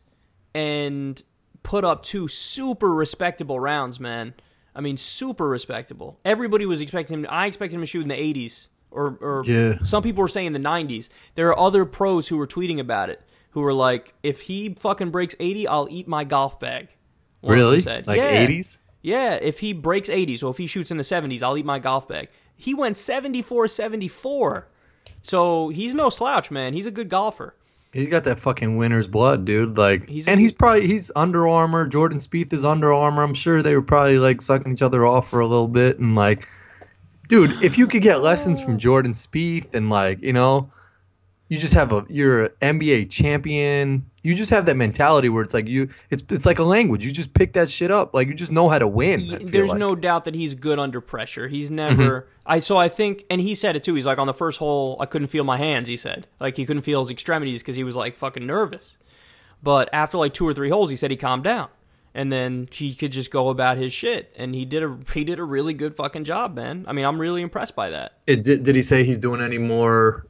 and put up 2 super respectable rounds, man. I mean, super respectable. Everybody was expecting him. I expected him to shoot in the 80s, or some people were saying the 90s. There are other pros who were tweeting about it, who were like, if he fucking breaks 80, I'll eat my golf bag. Really? Like 80s? Yeah, if he breaks 80, so if he shoots in the 70s, I'll eat my golf bag. He went 74-74. So he's no slouch, man. He's a good golfer. He's got that fucking winner's blood, dude. Like, he's Under Armour. Jordan Spieth is Under Armour. I'm sure they were probably like sucking each other off for a little bit. And like, dude, if you could get lessons from Jordan Spieth and like, you know, you just you're an NBA champion. You just have that mentality where it's like it's like a language. You just pick that shit up. Like you just know how to win. There's no doubt that he's good under pressure. He's never. I think, and he said it too. He's like, on the first hole, I couldn't feel my hands. He said, like he couldn't feel his extremities because he was like fucking nervous. But after like 2 or 3 holes, he said he calmed down, and then he could just go about his shit. And he did a really good fucking job, man. I mean, I'm really impressed by that. Did he say he's doing any more?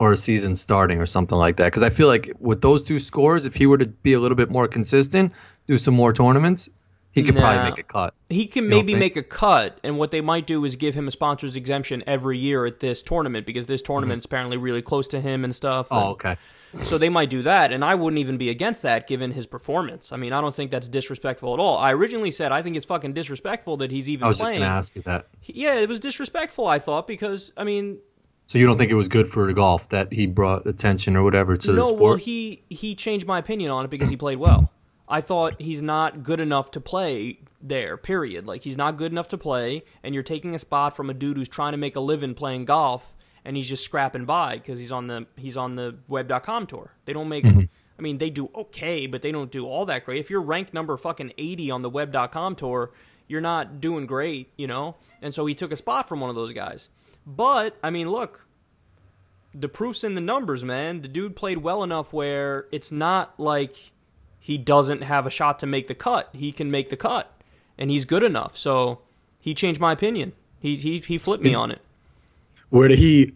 Or a season starting or something like that. Because I feel like with those 2 scores, if he were to be a little bit more consistent, do some more tournaments, he could probably make a cut. He can maybe make a cut, and what they might do is give him a sponsor's exemption every year at this tournament, because this tournament's apparently really close to him and stuff. Oh, okay. So they might do that, and I wouldn't even be against that given his performance. I mean, I don't think that's disrespectful at all. I originally said I think it's fucking disrespectful that he's even playing. I was just going to ask you that. Yeah, it was disrespectful, I thought, because, I mean... So you don't think it was good for golf that he brought attention or whatever to the sport? No, well, he changed my opinion on it because he played well. I thought he's not good enough to play there, period. Like, he's not good enough to play, and you're taking a spot from a dude who's trying to make a living playing golf, and he's just scrapping by because he's on the web.com tour. They don't make... I mean, they do okay, but they don't do all that great. If you're ranked number fucking 80 on the web.com tour, you're not doing great, you know? And so he took a spot from one of those guys. But, I mean, look, the proof's in the numbers, man. The dude played well enough where it's not like he doesn't have a shot to make the cut. He can make the cut, and he's good enough. So he changed my opinion. He flipped me on it. Where did he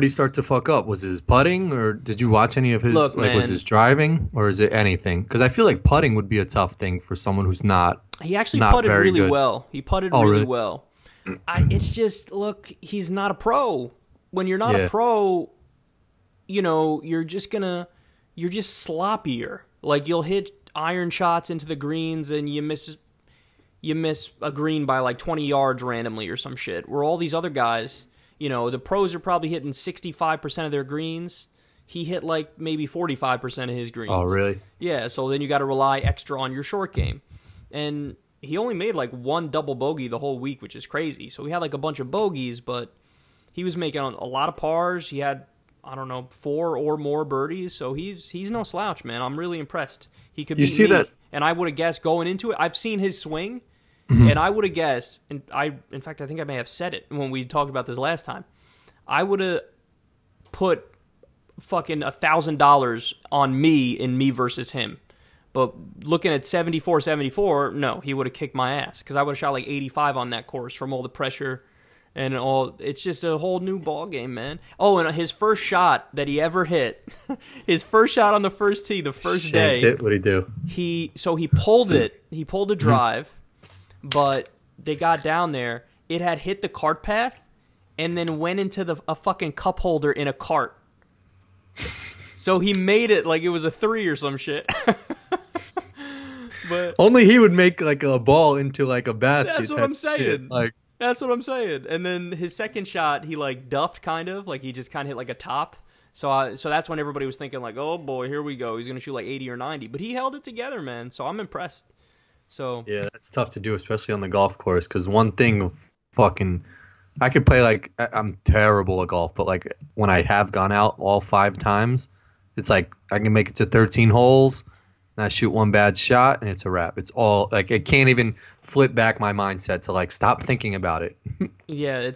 start to fuck up? Was his putting, or did you watch any of his? Look, man, was his driving, or is it anything? Because I feel like putting would be a tough thing for someone who's not. He actually not putted very really good. well. He putted really well. It's just, look, he's not a pro. When you're not a pro, you know, you're just sloppier. Like, you'll hit iron shots into the greens and you miss. you miss a green by like 20 yards randomly or some shit. Where all these other guys, the pros are probably hitting 65% of their greens. He hit like maybe 45% of his greens. Oh, really? Yeah, so then you got to rely extra on your short game. And he only made like one double bogey the whole week, which is crazy. So he had like a bunch of bogeys, but he was making a lot of pars. He had, I don't know, 4 or more birdies. So he's no slouch, man. I'm really impressed. He could beat me. That? And I would have guessed going into it. I've seen his swing, and I would have guessed, and in fact, I think I may have said it when we talked about this last time. I would have put fucking $1,000 on me in me versus him. But looking at 74, no, he would have kicked my ass because I would have shot like 85 on that course from all the pressure and all. It's just a whole new ball game, man. Oh, and his first shot that he ever hit, his first shot on the first tee, the first day. What'd he do? He pulled it. He pulled a drive, but they got down there. It had hit the cart path and then went into a fucking cup holder in a cart. So he made it like it was a 3 or some shit. But only he would make like a ball into like a basket. That's what I'm saying. Like that's what I'm saying. And then his second shot, he like duffed kind of like he just kind of hit like a top. So that's when everybody was thinking like, oh boy, here we go. He's gonna shoot like 80 or 90. But he held it together, man. So I'm impressed. So yeah, that's tough to do, especially on the golf course. Because one thing, I could play like I'm terrible at golf, but like when I have gone out all 5 times, it's like I can make it to 13 holes. And I shoot one bad shot, and it's a wrap. It's all like I can't even flip back my mindset to like stop thinking about it. Yeah,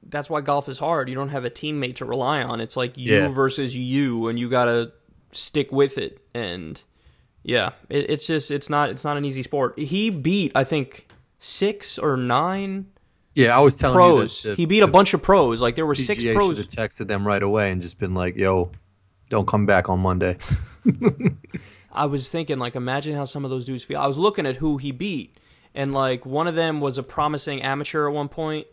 that's why golf is hard. You don't have a teammate to rely on. It's like you versus you, and you gotta stick with it. And yeah, it's not an easy sport. He beat I think 6 or 9. Yeah, I was telling pros. you that he beat a bunch of pros. Like there were PGA 6 pros. Should have texted them right away and just been like, "Yo, don't come back on Monday." I was thinking, like, imagine how some of those dudes feel. I was looking at who he beat, and, like, one of them was a promising amateur at one point,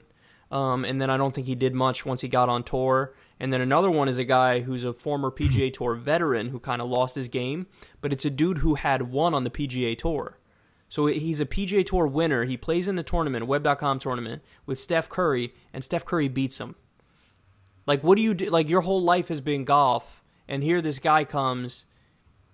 and then I don't think he did much once he got on tour. And then another one is a guy who's a former PGA Tour veteran who kind of lost his game, but it's a dude who had won on the PGA Tour. So he's a PGA Tour winner. He plays in the tournament, a Web.com tournament, with Steph Curry, and Steph Curry beats him. Like, what do you do? Like, your whole life has been golf, and here this guy comes.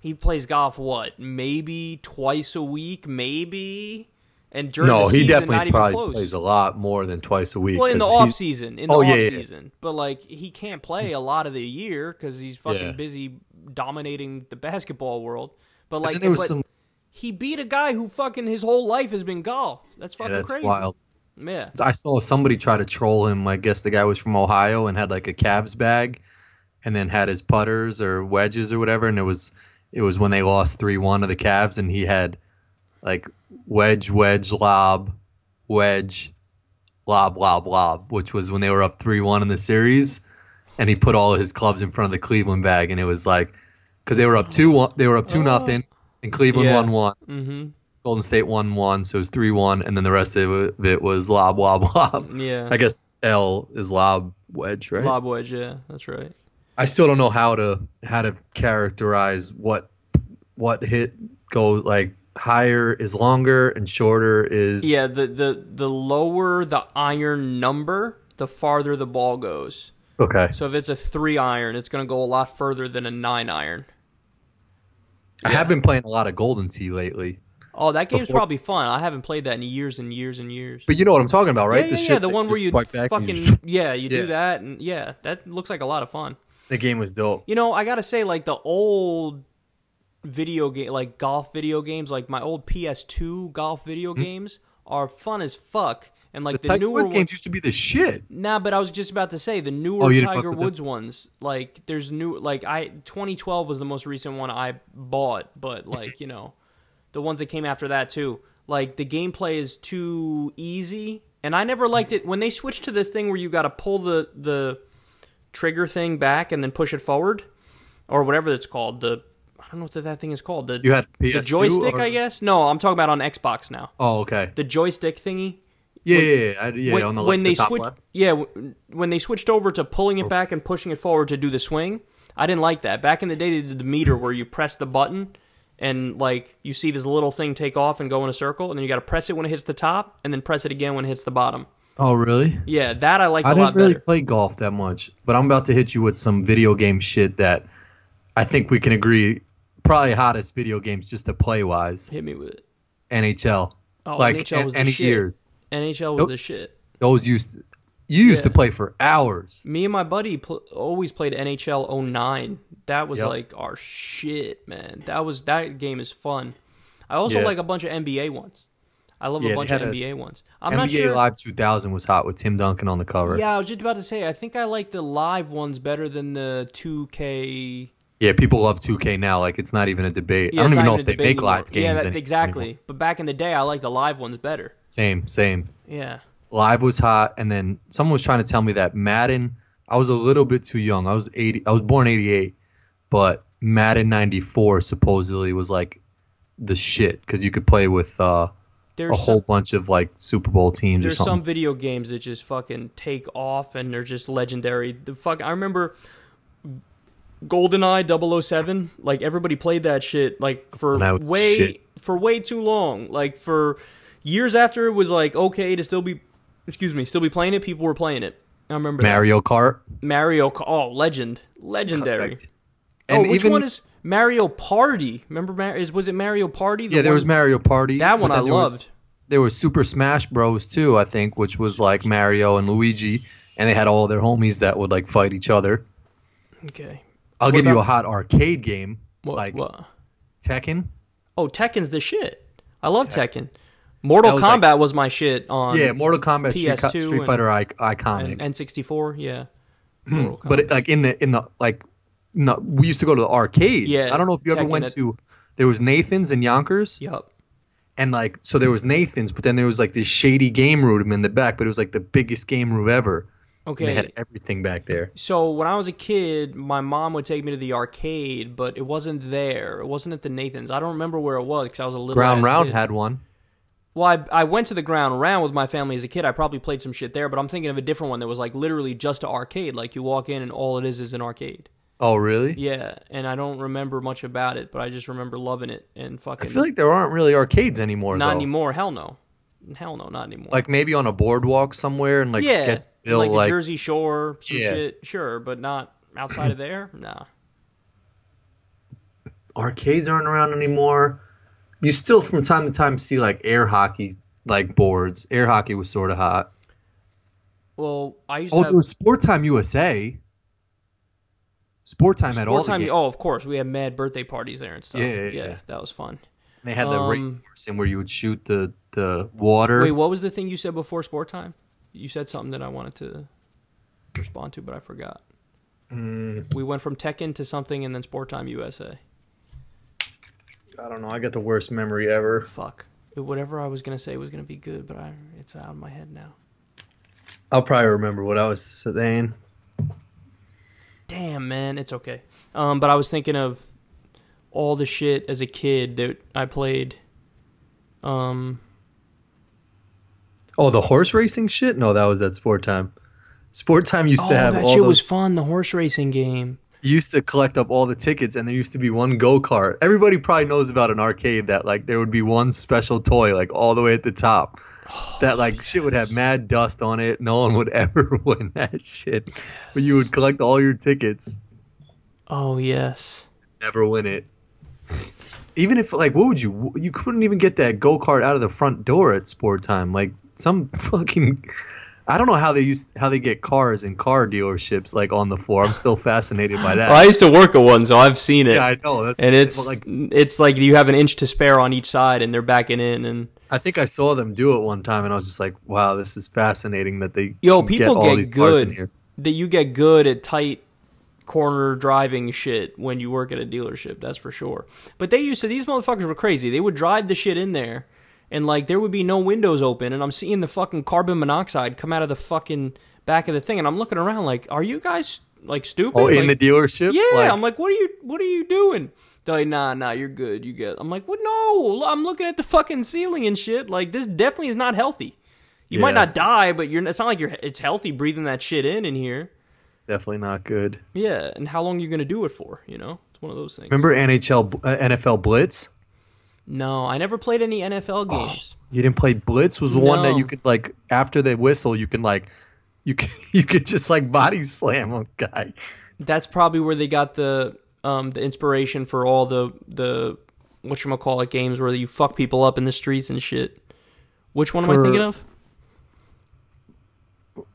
He plays golf, what, maybe twice a week, maybe? And during the season, he definitely not even probably close. Plays a lot more than twice a week. Well, in the off-season. Yeah. But, like, he can't play a lot of the year because he's fucking busy dominating the basketball world. But, like, he beat a guy who fucking his whole life has been golf. That's fucking crazy. Wild. Yeah. I saw somebody try to troll him. I guess the guy was from Ohio and had, like, a Cavs bag and then had his putters or wedges or whatever, and it was when they lost 3-1 to the Cavs, and he had like wedge, lob, wedge, lob, which was when they were up 3-1 in the series, and he put all of his clubs in front of the Cleveland bag, and it was like because they were up 2-0, and Cleveland won 1. Mm-hmm. Golden State won 1, so it was 3-1, and then the rest of it was lob. Yeah. I guess L is lob, wedge, right? Lob, wedge, yeah, that's right. I still don't know how to characterize what hit go like higher is longer and shorter is the lower the iron number, the farther the ball goes. Okay. So if it's a 3 iron, it's going to go a lot further than a 9 iron. I have been playing a lot of Golden Tee lately. Oh, that game's probably fun. I haven't played that in years and years and years. But you know what I'm talking about, right? Yeah, the one where you fucking do that, and that looks like a lot of fun. The game was dope. You know, I gotta say, like the old video game, like golf video games, like my old PS2 golf video games are fun as fuck. And like the newer Woods games used to be the shit. Nah, but I was just about to say the newer Tiger Woods ones. Like there's new, like 2012 was the most recent one I bought, but like the ones that came after that too. Like the gameplay is too easy, and I never liked it when they switched to the thing where you got to pull the trigger thing back and then push it forward, or whatever it's called. I don't know what that thing is called. You had PS2 the joystick, I guess. No, I'm talking about on Xbox now. Oh, okay. The joystick thingy. Yeah. On the when the they top left. Yeah, when they switched over to pulling it back and pushing it forward to do the swing, I didn't like that. Back in the day, they did the meter where you press the button and like you see this little thing take off and go in a circle, and then you got to press it when it hits the top, and then press it again when it hits the bottom. Oh, really? Yeah, that I liked a lot better. I didn't really better. play golf that much, but I'm about to hit you with some video game shit that I think we can agree probably hottest video games just to play wise. Hit me with it. NHL. Oh, like NHL was the any shit. years. NHL was the shit. Those you used to play for hours. Me and my buddy always played NHL 09. That was like our shit, man. That game is fun. I also like a bunch of NBA ones. I love a bunch of NBA ones. I'm not sure. NBA Live 2000 was hot with Tim Duncan on the cover. Yeah, I was just about to say, I think I like the live ones better than the 2K. Yeah, people love 2K now. Like, it's not even a debate. Yeah, I don't even know if they make live games. Yeah, exactly. Anymore. But back in the day, I like the live ones better. Same. Yeah. Live was hot, and then someone was trying to tell me that Madden, I was a little bit too young. I was born 88, but Madden 94 supposedly was like the shit because you could play with a whole bunch of like Super Bowl teams or something. There's some video games that just fucking take off and they're just legendary. I remember GoldenEye 007, like everybody played that shit like for way too long. Like for years after it was like okay to still be playing it, people were playing it. I remember Mario Kart. Oh, legendary. Correct. And which one is Mario Party? Remember, was it Mario Party? There was Mario Party. That one I loved. There was Super Smash Bros. Too, I think, which was like Mario and Luigi, and they had all their homies that would like fight each other. Okay. I'll give you a hot arcade game. What? Tekken. Oh, Tekken's the shit. I love Tekken. Mortal Kombat was my shit on. Yeah, Mortal Kombat, PS2 Street Fighter iconic. And N64, yeah. But like in the we used to go to the arcades. Yeah, I don't know if you ever went to. There was Nathan's in Yonkers. Yup. And like, so there was Nathan's, but then there was like this shady game room in the back, but it was like the biggest game room ever. Okay. And they had everything back there. So when I was a kid, my mom would take me to the arcade, but it wasn't there. It wasn't at the Nathan's. I don't remember where it was because I was a little. Ground Round kid. had one. Well, I went to the Ground Round with my family as a kid. I probably played some shit there, but I'm thinking of a different one that was like literally just an arcade. Like you walk in and all it is an arcade. Oh, really? Yeah, and I don't remember much about it, but I just remember loving it and fucking. I feel like there aren't really arcades anymore. Not anymore. Hell no, not anymore. Like maybe on a boardwalk somewhere and like like the Jersey Shore, some shit. Sure, but not outside of there. Nah. Arcades aren't around anymore. You still from time to time see like air hockey like boards. Air hockey was sort of hot. Well, I used to. There was Sport Time USA. Sport Time had all the games. Oh, of course. We had mad birthday parties there and stuff. Yeah. That was fun. And they had the race course where you would shoot the water. Wait, what was the thing you said before Sport Time? You said something that I wanted to respond to, but I forgot. We went from Tekken to something and then Sport Time USA. I don't know. I got the worst memory ever. Fuck. Whatever I was going to say was going to be good, but it's out of my head now. I'll probably remember what I was saying. Damn, man, it's okay. But I was thinking of all the shit as a kid that I played. Oh, the horse racing shit? No, that was at Sport Time. Sport Time used to have that all shit those... was fun, the horse racing game. You used to collect up all the tickets, and there used to be one go-kart. Everybody probably knows about an arcade that, like, there would be one special toy, like, all the way at the top. That like shit would have mad dust on it. No one would ever win that shit. But you would collect all your tickets. Oh yes. Never win it. Even if like, what would you couldn't even get that go-kart out of the front door at Sport Time. Like some fucking, I don't know how they get cars in car dealerships like on the floor. I'm still fascinated by that. Well, I used to work at one, so I've seen it. Yeah, I know. It's like you have an inch to spare on each side, and they're backing in and. I think I saw them do it one time, and I was just like, "Wow, this is fascinating that they people get all these cars in here." That you get good at tight corner driving shit when you work at a dealership. That's for sure. But these motherfuckers were crazy. They would drive the shit in there, and like there would be no windows open, and I'm seeing the fucking carbon monoxide come out of the fucking back of the thing, and I'm looking around like, "Are you guys like stupid?" Oh, in the dealership? Yeah, I'm like, "What are you doing?" They're like, nah, you're good. You get. I'm like, what? No, I'm looking at the fucking ceiling and shit. Like, this definitely is not healthy. You might not die, but it's not like it's healthy breathing that shit in here. It's definitely not good. Yeah, and how long are you gonna do it for? You know, it's one of those things. Remember NFL Blitz? No, I never played any NFL games. You didn't play Blitz? Was the one that you could like after they whistle, you can like you could just like body slam a guy. That's probably where they got the inspiration for all the whatchamacallit games where you fuck people up in the streets and shit. Which one am I thinking of?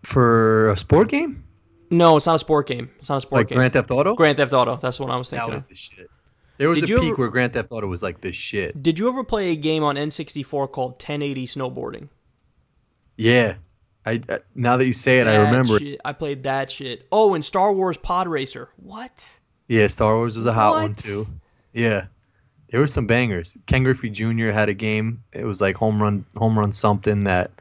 For a sport game? No, it's not a sport game. It's not a sport game. Like Grand Theft Auto? Grand Theft Auto. That's what I was thinking That was of. the shit. There was a peak where Grand Theft Auto was like the shit. Did you ever play a game on N64 called 1080 Snowboarding? Yeah. I now that you say it, I remember. I played that shit. Oh, and Star Wars Pod Racer. What? Yeah, Star Wars was a hot one too. Yeah. There were some bangers. Ken Griffey Jr. had a game. It was like home run something that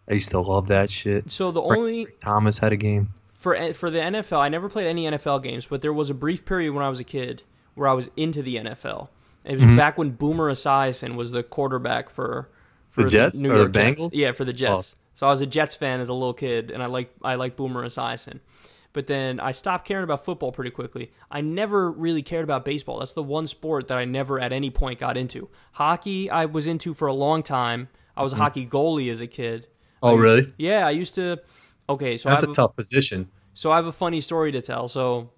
I used to love that shit. So the only Thomas had a game. For the NFL, I never played any NFL games, but there was a brief period when I was a kid where I was into the NFL. It was back when Boomer Esiason was the quarterback for the Jets New or York the Bengals. Jets. Yeah, for the Jets. Oh. So I was a Jets fan as a little kid, and I like Boomer Esiason. But then I stopped caring about football pretty quickly. I never really cared about baseball. That's the one sport that I never at any point got into. Hockey I was into for a long time. I was a hockey goalie as a kid. Oh, really? Yeah, I used to. Okay, so that's a tough position. So I have a funny story to tell. So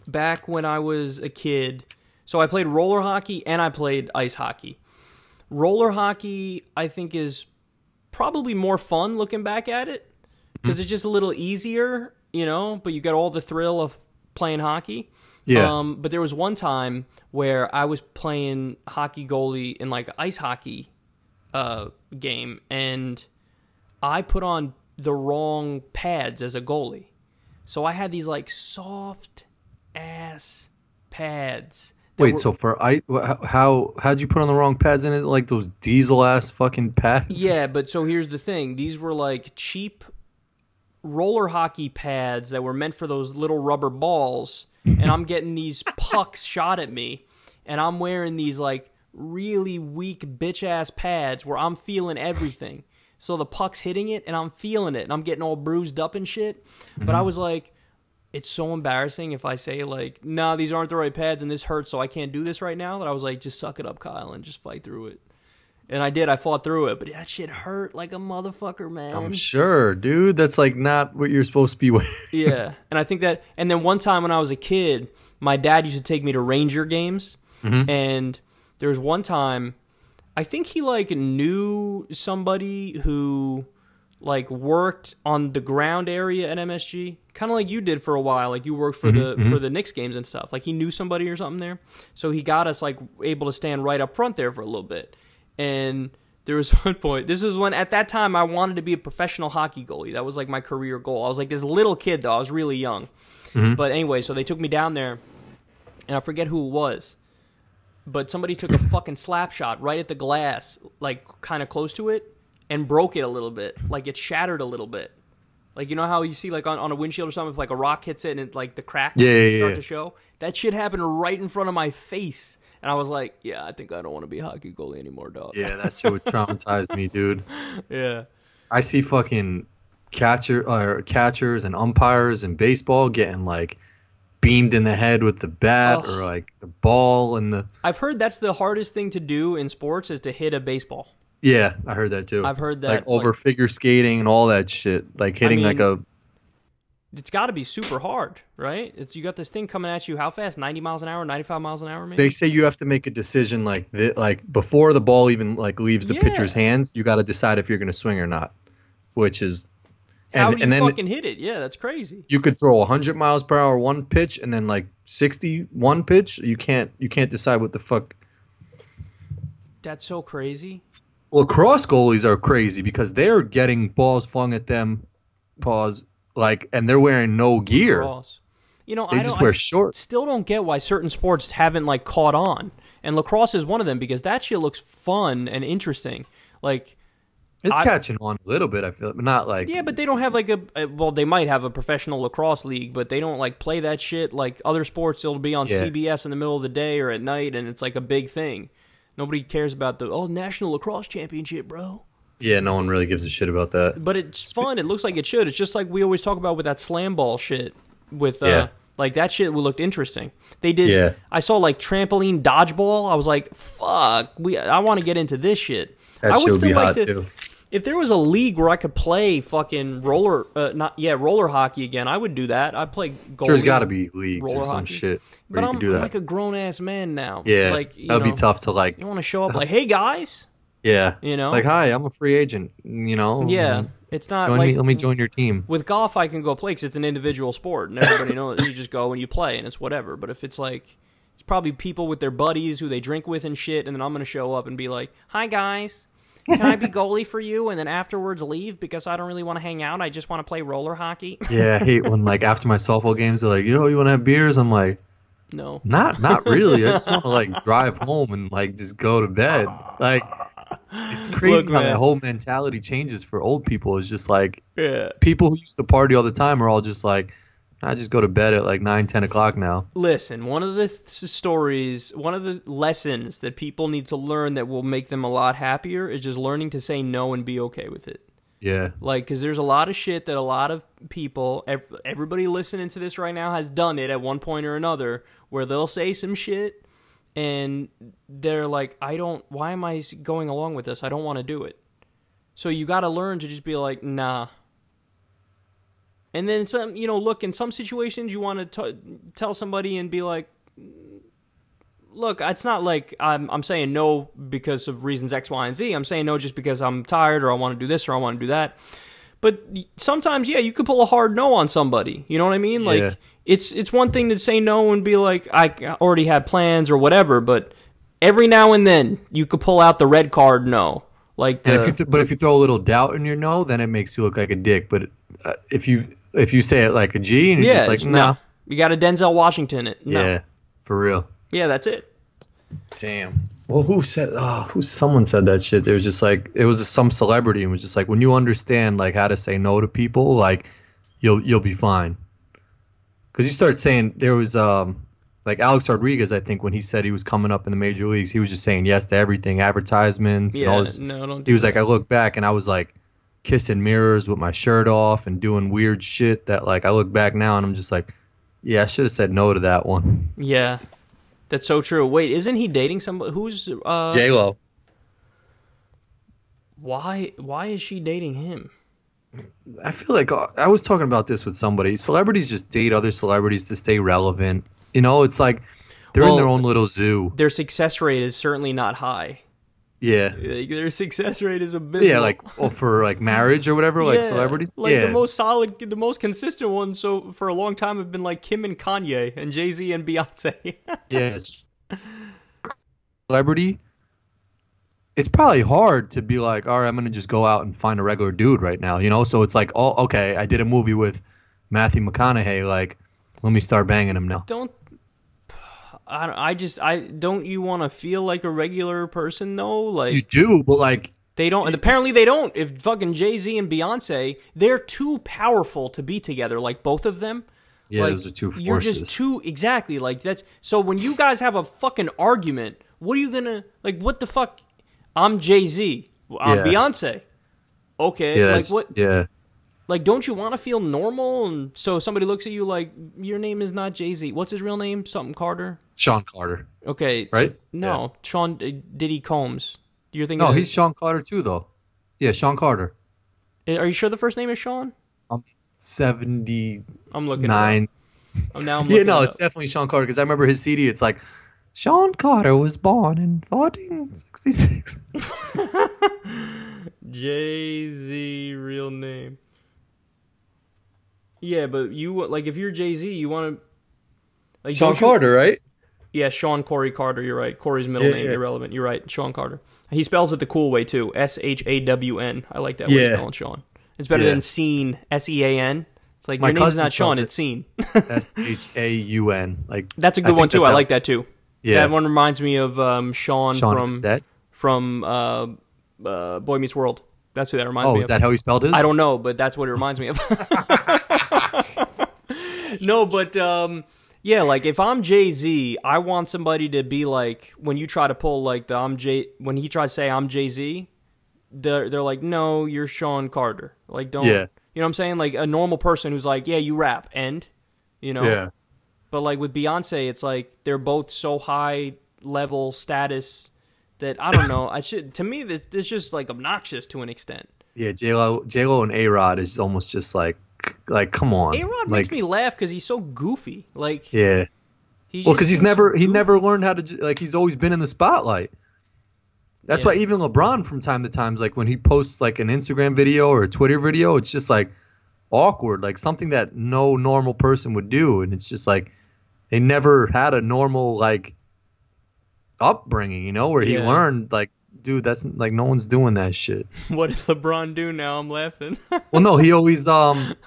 back when I was a kid, so I played roller hockey and I played ice hockey. Roller hockey, I think, is probably more fun looking back at it because it's just a little easier, you know, but you got all the thrill of playing hockey. Yeah. But there was one time where I was playing hockey goalie in like ice hockey game, and I put on the wrong pads as a goalie. So I had these like soft ass pads. Wait, so for ice, how'd you put on the wrong pads in it? Like those diesel ass fucking pads? Yeah, but so here's the thing: these were like cheap roller hockey pads that were meant for those little rubber balls, and I'm getting these pucks shot at me, and I'm wearing these like really weak bitch ass pads where I'm feeling everything. So the puck's hitting it, and I'm feeling it, and I'm getting all bruised up and shit. But I was like, it's so embarrassing if I say, like, no, these aren't the right pads, and this hurts, so I can't do this right now, that I was like, just suck it up, Kyle, and just fight through it. And I did. I fought through it. But that shit hurt like a motherfucker, man. I'm sure, dude. That's, like, not what you're supposed to be wearing. Yeah. And I think that... And then one time when I was a kid, my dad used to take me to Ranger games. And there was one time... I think he, like, knew somebody who, like, worked on the ground area at MSG. Kind of like you did for a while. Like, you worked for the Knicks games and stuff. Like, he knew somebody or something there. So he got us, like, able to stand right up front there for a little bit. And there was one point. This was when, at that time, I wanted to be a professional hockey goalie. That was, like, my career goal. I was, like, this little kid, though. I was really young. But anyway, so they took me down there. And I forget who it was. But somebody took a fucking slap shot right at the glass, like kind of close to it, and broke it a little bit. Like it shattered a little bit. Like, you know how you see like on a windshield or something, if like a rock hits it and it, like the cracks start to show? That shit happened right in front of my face. And I was like, yeah, I think I don't want to be a hockey goalie anymore, dog. Yeah, that shit would traumatize me, dude. Yeah. I see fucking catchers and umpires in baseball getting like beamed in the head with the bat or like the ball and the... I've heard that's the hardest thing to do in sports is to hit a baseball. Yeah, I heard that too. I've heard that. Like over figure skating and all that shit. Like hitting like a... It's got to be super hard, right? You got this thing coming at you how fast? 90 miles an hour, 95 miles an hour maybe? They say you have to make a decision like before the ball even like leaves the pitcher's hands, you got to decide if you're going to swing or not, which is... How do you fucking hit it? Yeah, that's crazy. You could throw 100 miles per hour one pitch and then like 60 one pitch. You can't decide what the fuck. That's so crazy. Lacrosse goalies are crazy because they're getting balls flung at them, and they're wearing no gear. Lacrosse. You know, they just wear shorts. Still don't get why certain sports haven't like caught on, and lacrosse is one of them because that shit looks fun and interesting. Like. It's catching on a little bit, I feel, but not like... Yeah, but they don't have like well, they might have a professional lacrosse league, but they don't like play that shit like other sports. It'll be on CBS in the middle of the day or at night, and it's like a big thing. Nobody cares about the National Lacrosse Championship, bro. Yeah, no one really gives a shit about that. But it's fun. It looks like it should. It's just like we always talk about with that slam ball shit with Like, that shit looked interesting. They did. Yeah. I saw like trampoline dodgeball. I was like, fuck. I want to get into this shit. That I would should be still like hot to. too. If there was a league where I could play fucking roller hockey again, I would do that. I'd play goalie. There's got to be leagues or some hockey. shit where But you I'm can do that. like a grown ass man now. Yeah, like that'd be tough to like. You want to show up like, hey guys, Yeah, you know, like hi, I'm a free agent. You know. yeah. It's not Join like me, let me join your team. with golf. I can go play because it's an individual sport, and everybody knows you just go and you play, and it's whatever. But if it's like, it's probably people with their buddies who they drink with and shit, and then I'm gonna show up and be like, hi guys. Can I be goalie for you and then afterwards leave because I don't really want to hang out? I just want to play roller hockey. Yeah, I hate when like after my softball games they're like, yo, you want to have beers? I'm like, No. not really. I just want to like drive home and like just go to bed. Like it's crazy Look, how man. that whole mentality changes for old people. It's just like Yeah. people who used to party all the time are all just like, I just go to bed at like 9-10 o'clock now. Listen, one of the stories, one of the lessons that people need to learn that will make them a lot happier is just learning to say no and be okay with it. Yeah. Like, because there's a lot of shit that a lot of people, everybody listening to this right now has done it at one point or another, where they'll say some shit and they're like, why am I going along with this? I don't want to do it. So you got to learn to just be like, nah. And then some, look, in some situations you want to tell somebody and be like, look, it's not like I'm saying no because of reasons X, Y, and Z. I'm saying no just because I'm tired or I want to do this or I want to do that. But sometimes, yeah, you could pull a hard no on somebody. You know what I mean? Like, Yeah. it's one thing to say no and be like, I already had plans or whatever, but every now and then you could pull out the red card no. Like, And if you throw a little doubt in your no, then it makes you look like a dick. But if you say it like a G and you're just like, nah. You got a Denzel Washington it. No. Yeah, for real. Yeah, that's it. Damn. Well, someone said that shit. It was just like, it was some celebrity and was just like, when you understand like how to say no to people, like you'll be fine. Because you start saying, there was like Alex Rodriguez, I think when he said he was coming up in the major leagues, he was just saying yes to everything, advertisements and all this. No, don't do He was that. like, I look back and I was like kissing mirrors with my shirt off and doing weird shit that like I look back now and I'm just like, yeah, I should have said no to that one. Yeah. That's so true. Wait, isn't he dating somebody? Who's J-Lo. Why is she dating him? I feel like I was talking about this with somebody. Celebrities just date other celebrities to stay relevant. You know, it's like they're in their own little zoo. Their success rate is certainly not high. Yeah. Like, their success rate is abysmal. Yeah, like for like marriage or whatever, like Yeah, celebrities. Like yeah. the most solid, the most consistent ones. So for a long time have been like Kim and Kanye and Jay-Z and Beyonce. Yeah. Celebrity. It's probably hard to be like, all right, I'm gonna just go out and find a regular dude right now, you know. So it's like, oh, okay, I did a movie with Matthew McConaughey. Like, let me start banging him now. Don't you want to feel like a regular person though? Like, You do, but like, they don't, and apparently they don't. If fucking Jay-Z and Beyonce, they're too powerful to be together, like both of them. yeah, Like, those are two forces. You're just too, exactly, like that's, so when you guys have a fucking argument, what are you gonna, like, what the fuck? I'm Jay-Z. I'm Yeah. Beyonce. Okay, Yeah, like that's- what? Yeah. Like, don't you want to feel normal? And so somebody looks at you like, your name is not Jay-Z. What's his real name? Something Carter? Sean Carter. Okay. Right? No, Sean Diddy Combs. You're thinking No, of- he's Sean Carter too, though. Yeah, Sean Carter. Are you sure the first name is Sean? 79. I'm looking it up. Oh, now I'm looking Yeah, no, it it's up. definitely Sean Carter because I remember his CD. It's like, Sean Carter was born in 1466. Jay-Z real name. Yeah, but you, like, if you're Jay-Z, you want to, like, Sean don't you- Carter, right? Yeah, Sean Corey Carter. You're right. Corey's middle name irrelevant. You're right. Sean Carter. He spells it the cool way too. SHAWN. I like that way of spelling Sean. It's better than Scene. SEAN. It's like My your name's cousin not Sean. spells it. It's Scene. SHAUN. Like That's a good one too. I like that too. Yeah. That one reminds me of Sean Shaun of from Boy Meets World. That's who that reminds me Oh, of. is that how he spelled his? I don't know, but that's what it reminds me of. No, but yeah, like if I'm Jay-Z, I want somebody to be like, when you try to pull like when he tries to say I'm Jay-Z, they're like, no, you're Sean Carter. Like, don't, Yeah. you know what I'm saying? Like a normal person who's like, yeah, you rap, and, you know? Yeah. But like with Beyonce, it's like they're both so high level status that I don't know. To me, it's just like obnoxious to an extent. Yeah, J-Lo and A-Rod is almost just like come on. A-Rod makes me laugh because he's so goofy. Like, yeah. Well, because he never learned how to, like, he's always been in the spotlight. That's why even LeBron from time to time, like when he posts like an Instagram video or a Twitter video, it's just like awkward, like something that no normal person would do. And it's just like they never had a normal like upbringing, you know, where he learned like, dude, that's like no one's doing that shit. What does LeBron do now? I'm laughing. Well, no, he always like,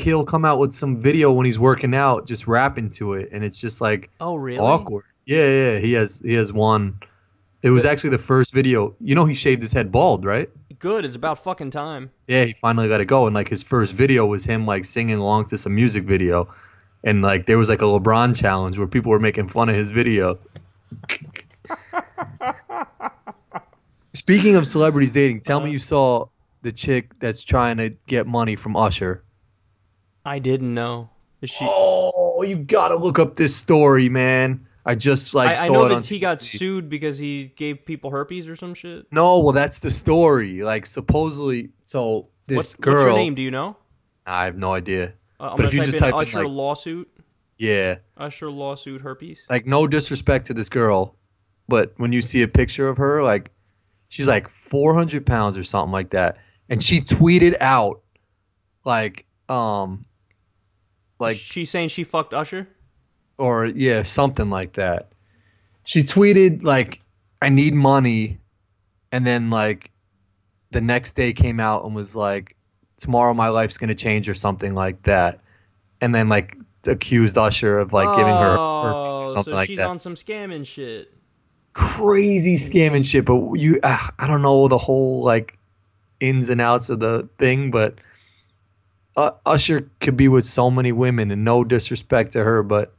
he'll come out with some video when he's working out, just rapping to it, and it's just like awkward. Yeah, he has one. It was actually the first video. You know, he shaved his head bald, right? Good. It's about fucking time. Yeah, he finally let it go, and like his first video was him like singing along to some music video, and like there was like a LeBron challenge where people were making fun of his video. Speaking of celebrities dating, tell me you saw the chick that's trying to get money from Usher. I didn't know. Is she? Oh, you gotta look up this story, man. I just like saw it on I know that TV. he got sued because he gave people herpes or some shit. No, well, that's the story. Like supposedly, so this girl. What's her name? Do you know? I have no idea. But if you just type in Usher lawsuit. Yeah. Usher lawsuit herpes. Like no disrespect to this girl, but when you see a picture of her, like she's like 400 pounds or something like that, and she tweeted out like she's saying she fucked Usher. Or, yeah, something like that. She tweeted, like, I need money. And then, like, the next day came out and was like, tomorrow my life's going to change or something like that. And then, like, accused Usher of, like, giving her herpes or something like that. So she's on some scamming shit. Crazy scamming shit. But I don't know the whole, like, ins and outs of the thing. But Usher could be with so many women, and no disrespect to her, but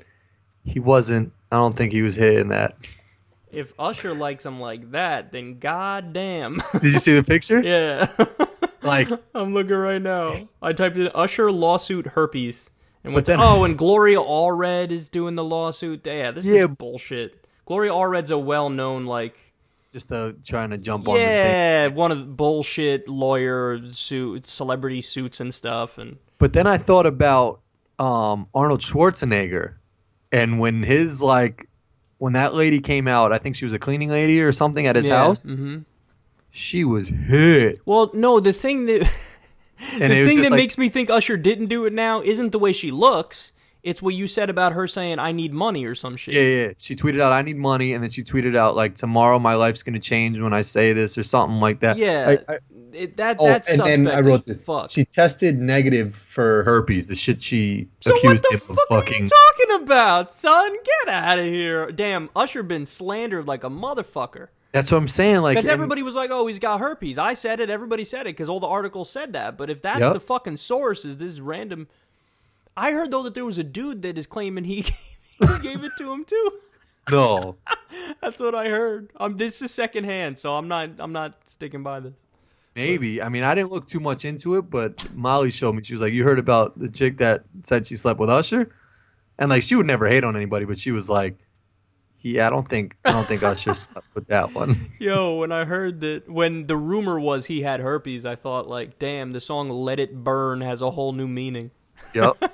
he wasn't. I don't think he was hitting that. If Usher likes him like that, then goddamn. Did you see the picture? Yeah. Like I'm looking right now. I typed in Usher lawsuit herpes, and went and Gloria Allred is doing the lawsuit. Yeah, this is bullshit. Gloria Allred's a well-known like. Just trying to jump on the thing. Yeah, one of the bullshit lawyer celebrity suits and stuff. But then I thought about Arnold Schwarzenegger. And when when that lady came out, I think she was a cleaning lady or something at his house. Mm-hmm. She was hit. Well, no, the thing that makes me think Usher didn't do it now isn't the way she looks. It's what you said about her saying, I need money or some shit. Yeah. She tweeted out, I need money. And then she tweeted out, like, tomorrow my life's going to change when I say this or something like that. Yeah. That's suspect and I wrote as fuck. She tested negative for herpes, the shit she accused him of fucking. So what the fuck are you talking about, son? Get out of here. Damn, Usher been slandered like a motherfucker. That's what I'm saying. Like, because everybody was like, oh, he's got herpes. I said it. Everybody said it because all the articles said that. But if that's the fucking source, is this random... I heard, though, that there was a dude that is claiming he gave it to him, too. No. That's what I heard. This is secondhand, so I'm not sticking by this. Maybe. I mean, I didn't look too much into it, but Molly showed me. She was like, you heard about the chick that said she slept with Usher? And, like, she would never hate on anybody, but she was like, yeah, I don't think Usher slept with that one. Yo, when I heard that, when the rumor was he had herpes, I thought, like, damn, the song Let It Burn has a whole new meaning. Yep.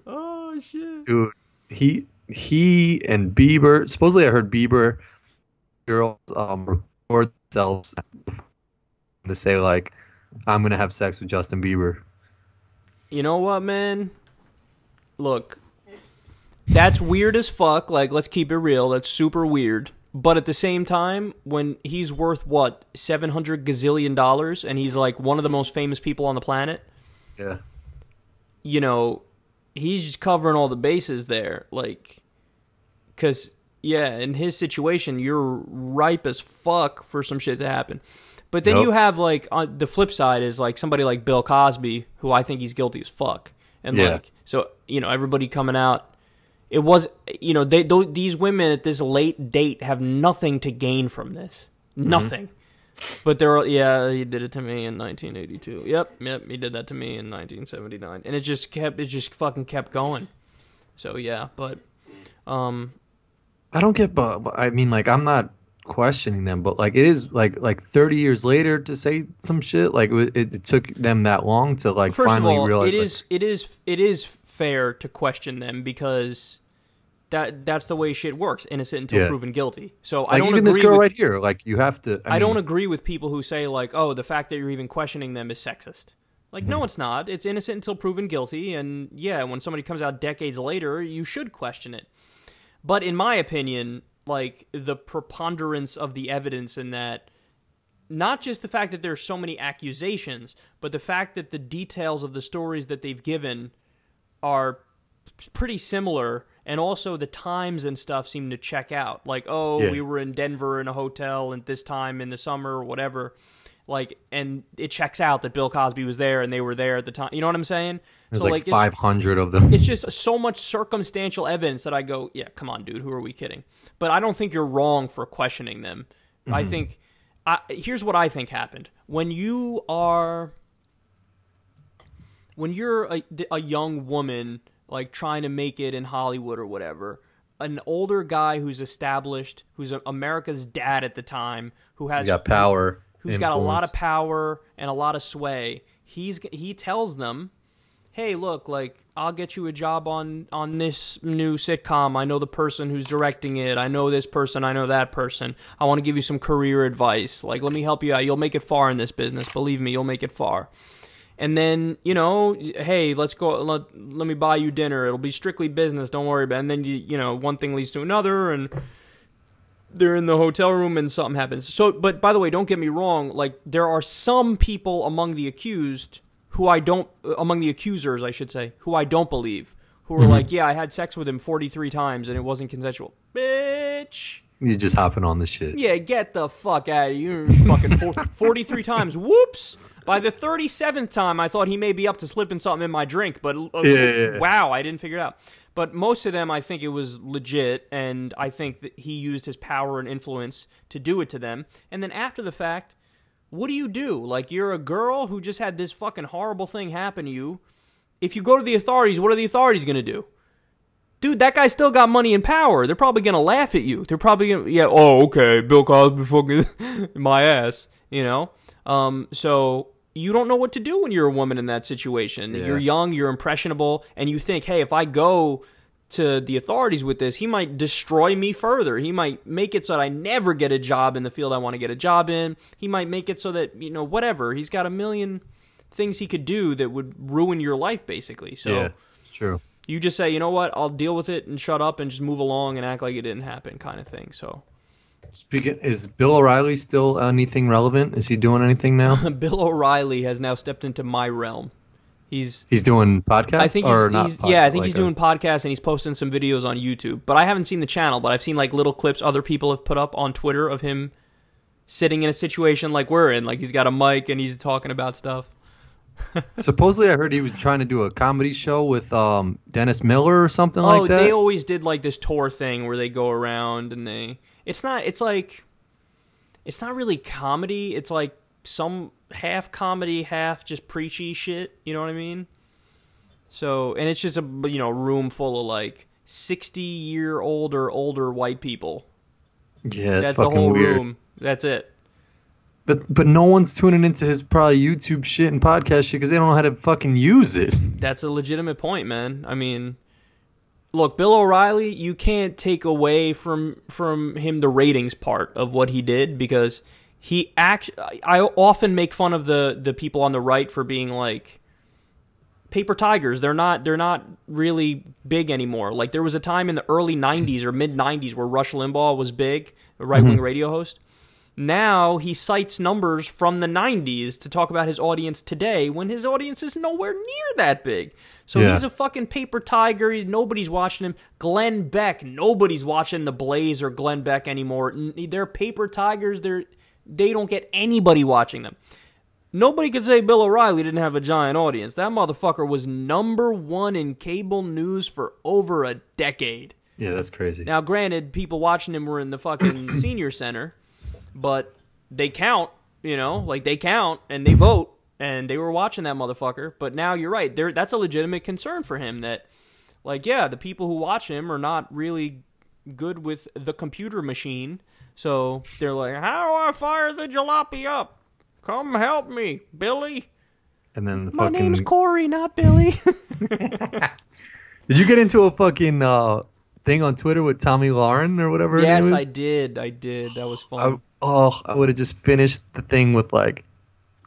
Oh shit, dude. He and Bieber. Supposedly, I heard Bieber girls record themselves to say like, "I'm gonna have sex with Justin Bieber." You know what, man? Look, that's weird as fuck. Like, let's keep it real. That's super weird. But at the same time, when he's worth what, $700 gazillion, and he's like one of the most famous people on the planet. Yeah. You know, he's just covering all the bases there. Like, because, yeah, in his situation, you're ripe as fuck for some shit to happen. But then you have, like, on the flip side is, like, somebody like Bill Cosby, who I think he's guilty as fuck. And, like, so, you know, everybody coming out. It was, you know, these women at this late date have nothing to gain from this. Nothing. Mm-hmm. But he did it to me in 1982. Yep, he did that to me in 1979. And it just fucking kept going. So yeah, but I don't get, but I mean, like, I'm not questioning them, but like, it is like 30 years later to say some shit. Like, it took them that long to like first finally of all, realize. it is fair to question them because that's the way shit works. Innocent until proven guilty. So like, I don't even agree this girl with, right here. Like, you have to. I don't agree with people who say like, oh, the fact that you're even questioning them is sexist. Like, no, it's not. It's innocent until proven guilty, and yeah, when somebody comes out decades later, you should question it. But in my opinion, like, the preponderance of the evidence in that, not just the fact that there's so many accusations, but the fact that the details of the stories that they've given are pretty similar, and also the times and stuff seem to check out. Like, we were in Denver in a hotel at this time in the summer or whatever. Like, and it checks out that Bill Cosby was there and they were there at the time. You know what I'm saying? There's like 500 of them. It's just so much circumstantial evidence that I go, yeah, come on, dude, who are we kidding? But I don't think you're wrong for questioning them. I think, here's what I think happened. When you're a young woman, like, trying to make it in Hollywood or whatever, an older guy who's established, who's America's dad at the time, he's got power, who's got a lot of power and a lot of sway, he tells them, hey, look, like, I'll get you a job on this new sitcom. I know the person who's directing it. I know this person. I know that person. I want to give you some career advice. Like, let me help you out. You'll make it far in this business. Believe me, you'll make it far. And then, you know, hey, let's go. Let me buy you dinner. It'll be strictly business. Don't worry about it. And then, you know, one thing leads to another, and they're in the hotel room and something happens. So, but by the way, don't get me wrong. Like, there are some people among the accused among the accusers, I should say, who I don't believe, who are like, yeah, I had sex with him 43 times and it wasn't consensual. Bitch. You're just hopping on the shit. Yeah, get the fuck out of here. Fucking 43 times. Whoops. By the 37th time, I thought he may be up to slipping something in my drink, but wow, I didn't figure it out. But most of them, I think it was legit, and I think that he used his power and influence to do it to them. And then after the fact, what do? Like, you're a girl who just had this fucking horrible thing happen to you. If you go to the authorities, what are the authorities going to do? Dude, that guy still got money and power. They're probably going to laugh at you. They're probably going to, okay, Bill Cosby fucking my ass, you know? So you don't know what to do when you're a woman in that situation. Yeah. You're young, you're impressionable, and you think, hey, if I go to the authorities with this, he might destroy me further. He might make it so that I never get a job in the field I want to get a job in. He might make it so that, you know, whatever. He's got a million things he could do that would ruin your life, basically. So yeah, it's true. You just say, you know what, I'll deal with it and shut up and just move along and act like it didn't happen, kind of thing. So, is Bill O'Reilly still anything relevant? Is he doing anything now? Bill O'Reilly has now stepped into my realm. He's doing podcasts, I think he's doing podcasts, and he's posting some videos on YouTube. But I haven't seen the channel, but I've seen like little clips other people have put up on Twitter of him sitting in a situation like we're in. Like, he's got a mic and he's talking about stuff. Supposedly, I heard he was trying to do a comedy show with Dennis Miller or something like that. Oh, they always did like this tour thing where they go around and it's not really comedy. It's like some half comedy, half just preachy shit. You know what I mean? So, and it's just a room full of like 60-year-old or older white people. Yeah, that's the whole weird room. That's it. But no one's tuning into his probably YouTube shit and podcast shit because they don't know how to fucking use it. That's a legitimate point, man. I mean, look, Bill O'Reilly, you can't take away from him the ratings part of what he did, because I often make fun of the people on the right for being like paper tigers. They're not really big anymore. Like, there was a time in the early 90s or mid 90s where Rush Limbaugh was big, a right-wing radio host. Now he cites numbers from the 90s to talk about his audience today when his audience is nowhere near that big. So he's a fucking paper tiger. Nobody's watching him. Glenn Beck. Nobody's watching The Blaze or Glenn Beck anymore. They're paper tigers. They don't get anybody watching them. Nobody could say Bill O'Reilly didn't have a giant audience. That motherfucker was #1 in cable news for over a decade. Yeah, that's crazy. Now, granted, people watching him were in the fucking senior center. But they count, they count and they vote, and they were watching that motherfucker. But now you're right. That's a legitimate concern for him that, like, yeah, the people who watch him are not really good with the computer machine. So they're like, how do I fire the jalopy up? Come help me, Billy. And then My name's Corey, not Billy. Did you get into a fucking thing on Twitter with Tommy Lauren or whatever? Yes, her name I is? did. That was fun. I would have just finished the thing with like,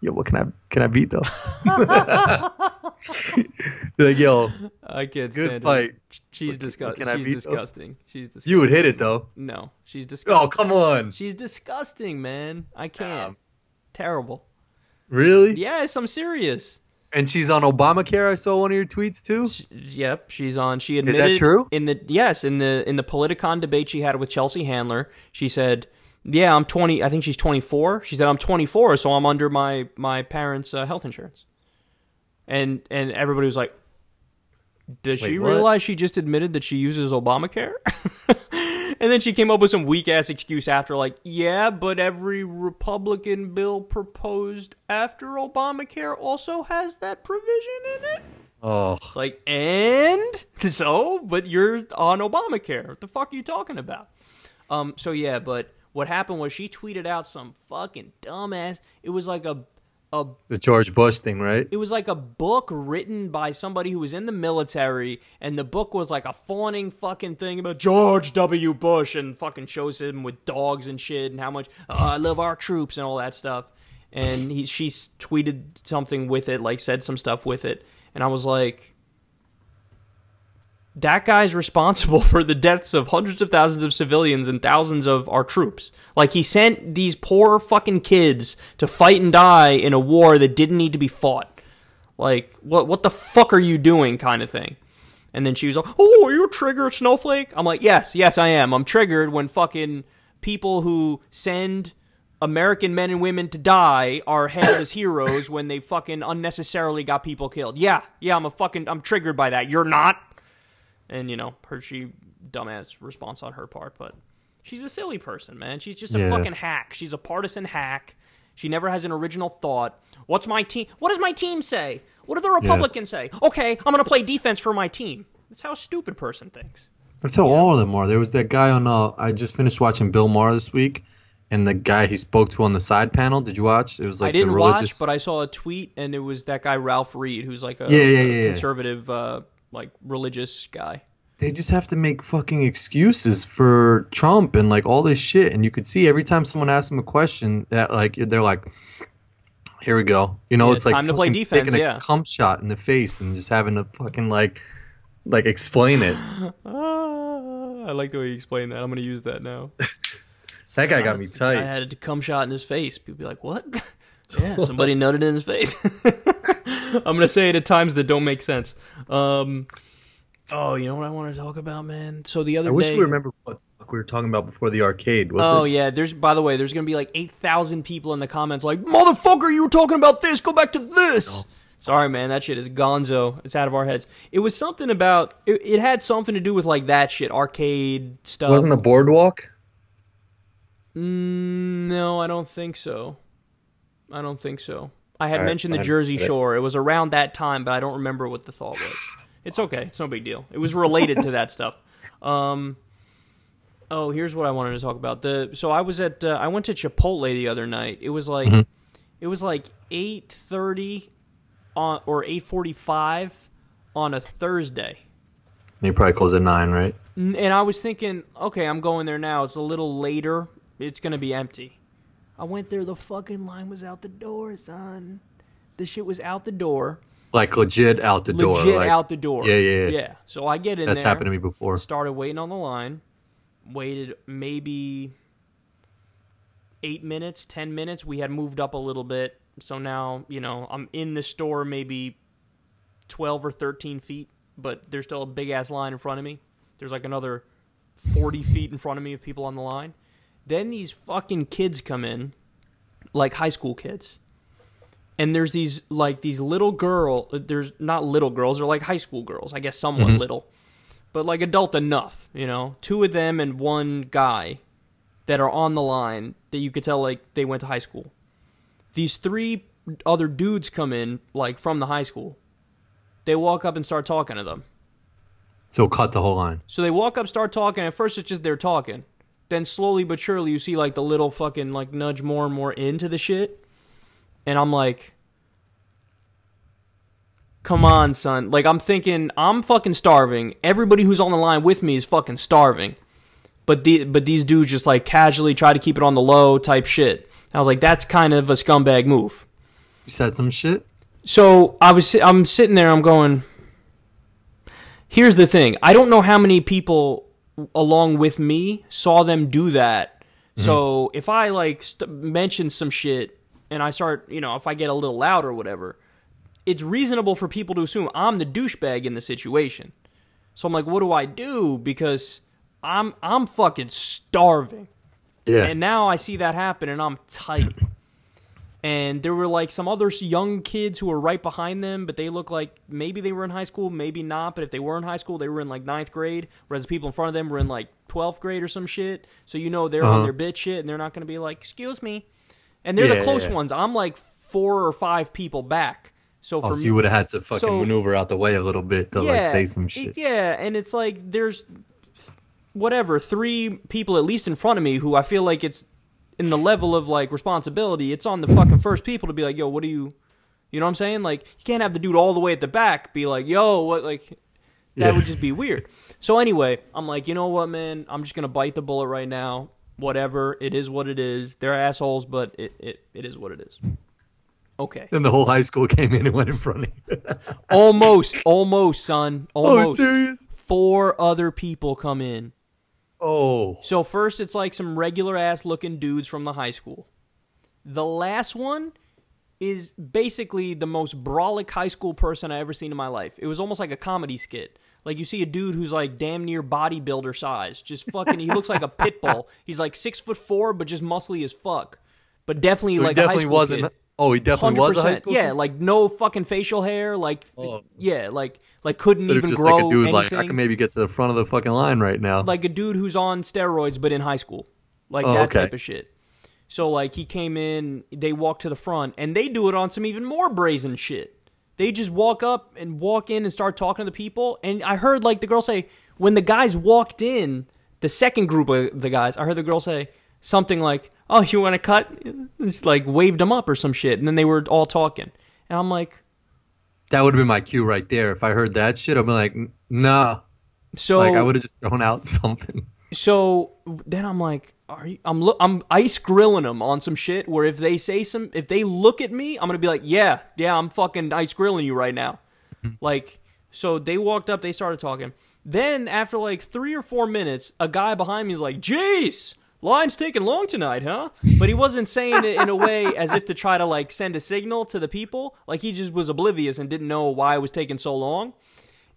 yo, what can I beat though? Be like, yo, I can't good stand fight. it. She's disgusting. Can I She's beat disgusting. She's disgusting. You would hit it though. No, she's disgusting. Oh, come on. She's disgusting, man. I can't. Terrible. Really? Yes, I'm serious. And she's on Obamacare. I saw one of your tweets too. Yep, she's on. She admitted. Is that true? In the Politicon debate she had with Chelsea Handler, she said, "Yeah, I'm 20. I think she's 24. She said I'm 24, so I'm under my parents' health insurance." And everybody was like, "Does she realize she just admitted that she uses Obamacare?" And then she came up with some weak-ass excuse after, like, yeah, but every Republican bill proposed after Obamacare also has that provision in it. Oh. It's like, and? So? But you're on Obamacare. What the fuck are you talking about? So, yeah, but what happened was she tweeted out some fucking dumbass. It was like The George Bush thing, right? It was like a book written by somebody who was in the military, and the book was like a fawning fucking thing about George W. Bush, and fucking shows him with dogs and shit, and how much I love our troops and all that stuff. And she tweeted something with it, like said some stuff with it, and I was like, that guy's responsible for the deaths of hundreds of thousands of civilians and thousands of our troops. Like, he sent these poor fucking kids to fight and die in a war that didn't need to be fought. Like, what the fuck are you doing, kind of thing. And then she was like, oh, are you triggered, Snowflake? I'm like, yes, I am. I'm triggered when fucking people who send American men and women to die are hailed as heroes when they fucking unnecessarily got people killed. Yeah, I'm triggered by that. You're not? And, dumbass response on her part, but she's a silly person, man. She's just a fucking hack. She's a partisan hack. She never has an original thought. What's my team? What does my team say? What do the Republicans say? Okay, I'm going to play defense for my team. That's how a stupid person thinks. That's how all of them are. There was that guy on, I just finished watching Bill Maher this week, and the guy he spoke to on the side panel, did you watch? It was like I didn't the religious... watch, but I saw a tweet, and it was that guy Ralph Reed, who's like a conservative... like religious guy. They just have to make fucking excuses for Trump and like all this shit, and you could see every time someone asks them a question that like they're like, here we go, it's like time to play defense, taking a cum shot in the face and just having to fucking like explain it. I like the way you explain that. I'm gonna use that now. That guy got me tight. I had a cum shot in his face. People be like, what? Yeah, somebody nutted in his face. I'm gonna say it at times that don't make sense. You know what I want to talk about, man? So the other day, I wish we remember what the fuck we were talking about before the arcade. Yeah. By the way, there's gonna be like 8,000 people in the comments like, motherfucker, you were talking about this. Go back to this. Oh. Sorry, man. That shit is gonzo. It's out of our heads. It was something about. It had something to do with like that shit, arcade stuff. Wasn't the boardwalk? No, I don't think so. I had mentioned the Jersey Shore. It was around that time, but I don't remember what the thought was. It's okay. It's no big deal. It was related to that stuff. Here's what I wanted to talk about. So I was I went to Chipotle the other night. It was like 8:30 or 8:45 on a Thursday. They probably close at 9, right? And I was thinking, okay, I'm going there now. It's a little later. It's going to be empty. I went there, the fucking line was out the door, son. The shit was out the door. Like legit out the door. Legit out the door. Yeah. So I get in there. That's happened to me before. Started waiting on the line. Waited maybe 8 minutes, 10 minutes. We had moved up a little bit. So now, I'm in the store maybe 12 or 13 feet. But there's still a big-ass line in front of me. There's like another 40 feet in front of me of people on the line. Then these fucking kids come in, like high school kids. And there's these little there's not little girls, they're like high school girls, I guess somewhat little. But like adult enough, Two of them and one guy that are on the line that you could tell like they went to high school. These 3 other dudes come in, like from the high school. They walk up and start talking to them. So cut the whole line. So they walk up, start talking. At first, it's just they're talking. Then slowly but surely, you see like the little fucking like nudge more and more into the shit. And I'm like, come on, son. Like, I'm thinking, I'm fucking starving. Everybody who's on the line with me is fucking starving. But these dudes just like casually try to keep it on the low type shit. I was like, that's kind of a scumbag move. You said some shit? So I'm sitting there, I'm going, here's the thing. I don't know how many people along with me saw them do that. Mm-hmm. So if I like mention some shit and I start, if I get a little loud or whatever, it's reasonable for people to assume I'm the douchebag in the situation. So I'm like, what do I do? Because I'm fucking starving. Yeah. And now I see that happen and I'm tight. And there were like some other young kids who were right behind them, but they look like maybe they were in high school, maybe not. But if they were in high school, they were in like 9th grade, whereas the people in front of them were in like 12th grade or some shit. So they're on their bitch shit, and they're not going to be like, excuse me. And they're the close ones. I'm like 4 or 5 people back. So for me, you would have had to fucking maneuver out the way a little bit to like say some shit. Yeah, and it's like there's 3 people at least in front of me who I feel like it's in the level of like responsibility. It's on the fucking first people to be like, yo, what do you know what I'm saying? Like, you can't have the dude all the way at the back be like, yo, what, like, that would just be weird. So anyway, I'm like, you know what, man? I'm just gonna bite the bullet right now. Whatever, it is what it is. They're assholes, but it is what it is. Okay. Then the whole high school came in and went in front of you. Almost, son. Almost. Oh, serious? 4 other people come in. Oh. So first it's like some regular ass looking dudes from the high school. The last one is basically the most brolic high school person I ever seen in my life. It was almost like a comedy skit. Like, you see a dude who's like damn near bodybuilder size. Just fucking, he looks like a pit bull. He's like 6'4", but just muscly as fuck. But definitely so like a high school kid. Oh, he definitely 100%. Was a high school kid? Yeah, like no fucking facial hair. Like, like couldn't even just grow like a dude, anything. like, I can maybe get to the front of the fucking line right now. Like a dude who's on steroids but in high school. Like that type of shit. So like he came in, they walked to the front, and they do it on some even more brazen shit. They just walk up and walk in and start talking to the people. And I heard like the girl say, when the guys walked in, the second group of the guys, I heard the girl say something like, oh, you want to cut? It's like waved them up or some shit. And then they were all talking. And I'm like, that would have been my cue right there. If I heard that shit, I'd be like, nah. So like I would have just thrown out something. So then I'm like, I'm ice grilling them on some shit where if they look at me, I'm gonna be like, yeah, I'm fucking ice grilling you right now. Like, so they walked up, they started talking. Then after like 3 or 4 minutes, a guy behind me is like, jeez, line's taking long tonight, huh? But he wasn't saying it in a way as if to try to like send a signal to the people. Like, he just was oblivious and didn't know why it was taking so long.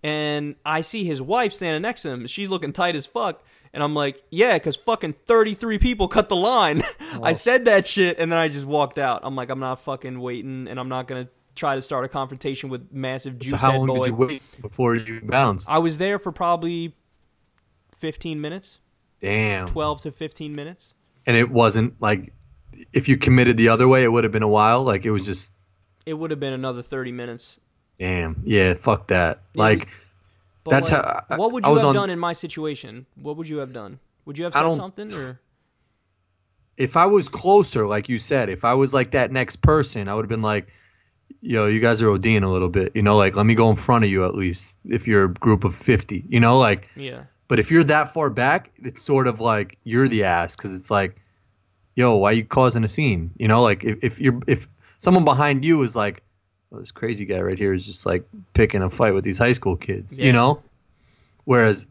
And I see his wife standing next to him. She's looking tight as fuck. And I'm like, yeah, because fucking 33 people cut the line. Oh. I said that shit, and then I just walked out. I'm like, I'm not fucking waiting, and I'm not going to try to start a confrontation with massive juice head boy. So how long did you wait before you bounced? I was there for probably 15 minutes. Damn. 12 to 15 minutes. And it wasn't like, if you committed the other way, it would have been a while? Like, it was just... It would have been another 30 minutes. Damn. Yeah, fuck that. Yeah, like... But that's like, how. What would you have done in my situation? What would you have done? Would you have said something, or? If I was closer, like you said, if I was like that next person, I would have been like, "Yo, you guys are ODing a little bit, like let me go in front of you at least." If you're a group of 50, like. Yeah. But if you're that far back, it's sort of like you're the ass because it's like, "Yo, why are you causing a scene?" Like if someone behind you is like, well, this crazy guy right here is just like picking a fight with these high school kids, Whereas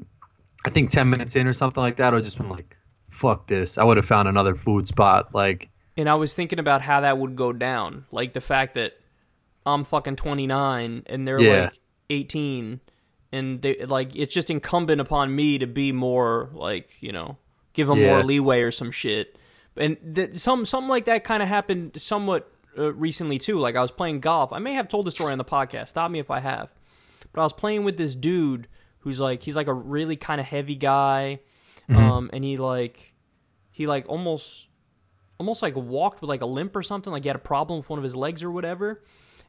I think 10 minutes in or something like that, I would have just been like, fuck this. I would have found another food spot. Like, and I was thinking about how that would go down. Like the fact that I'm fucking 29 and they're like 18, and they like it's just incumbent upon me to be more like, give them more leeway or some shit. And something like that kind of happened somewhat recently too. Like I was playing golf. I may have told the story on the podcast. Stop me if I have. But I was playing with this dude who's like, he's like a really kind of heavy guy, and he almost like walked with like a limp or something. Like he had a problem with one of his legs or whatever.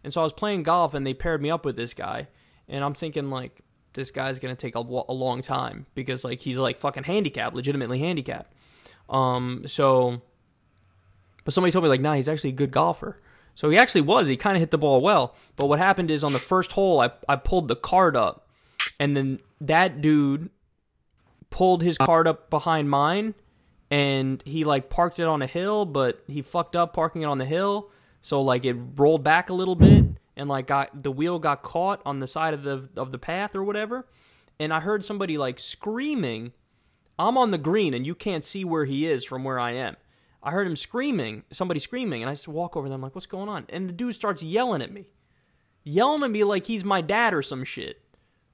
And so I was playing golf, and they paired me up with this guy, and I'm thinking like, this guy's gonna take a long time because like he's like fucking handicapped, legitimately handicapped. So, but somebody told me like, nah, he's actually a good golfer. So he actually was. He kind of hit the ball well. But what happened is on the first hole, I pulled the cart up, and then that dude pulled his cart up behind mine, and he like parked it on a hill, but he fucked up parking it on the hill, so like it rolled back a little bit, and like the wheel got caught on the side of the path or whatever, and I heard somebody like screaming. I'm on the green, and you can't see where he is from where I am. I heard him screaming, somebody screaming, and I just walk over there. I'm like, what's going on? And the dude starts yelling at me like he's my dad or some shit.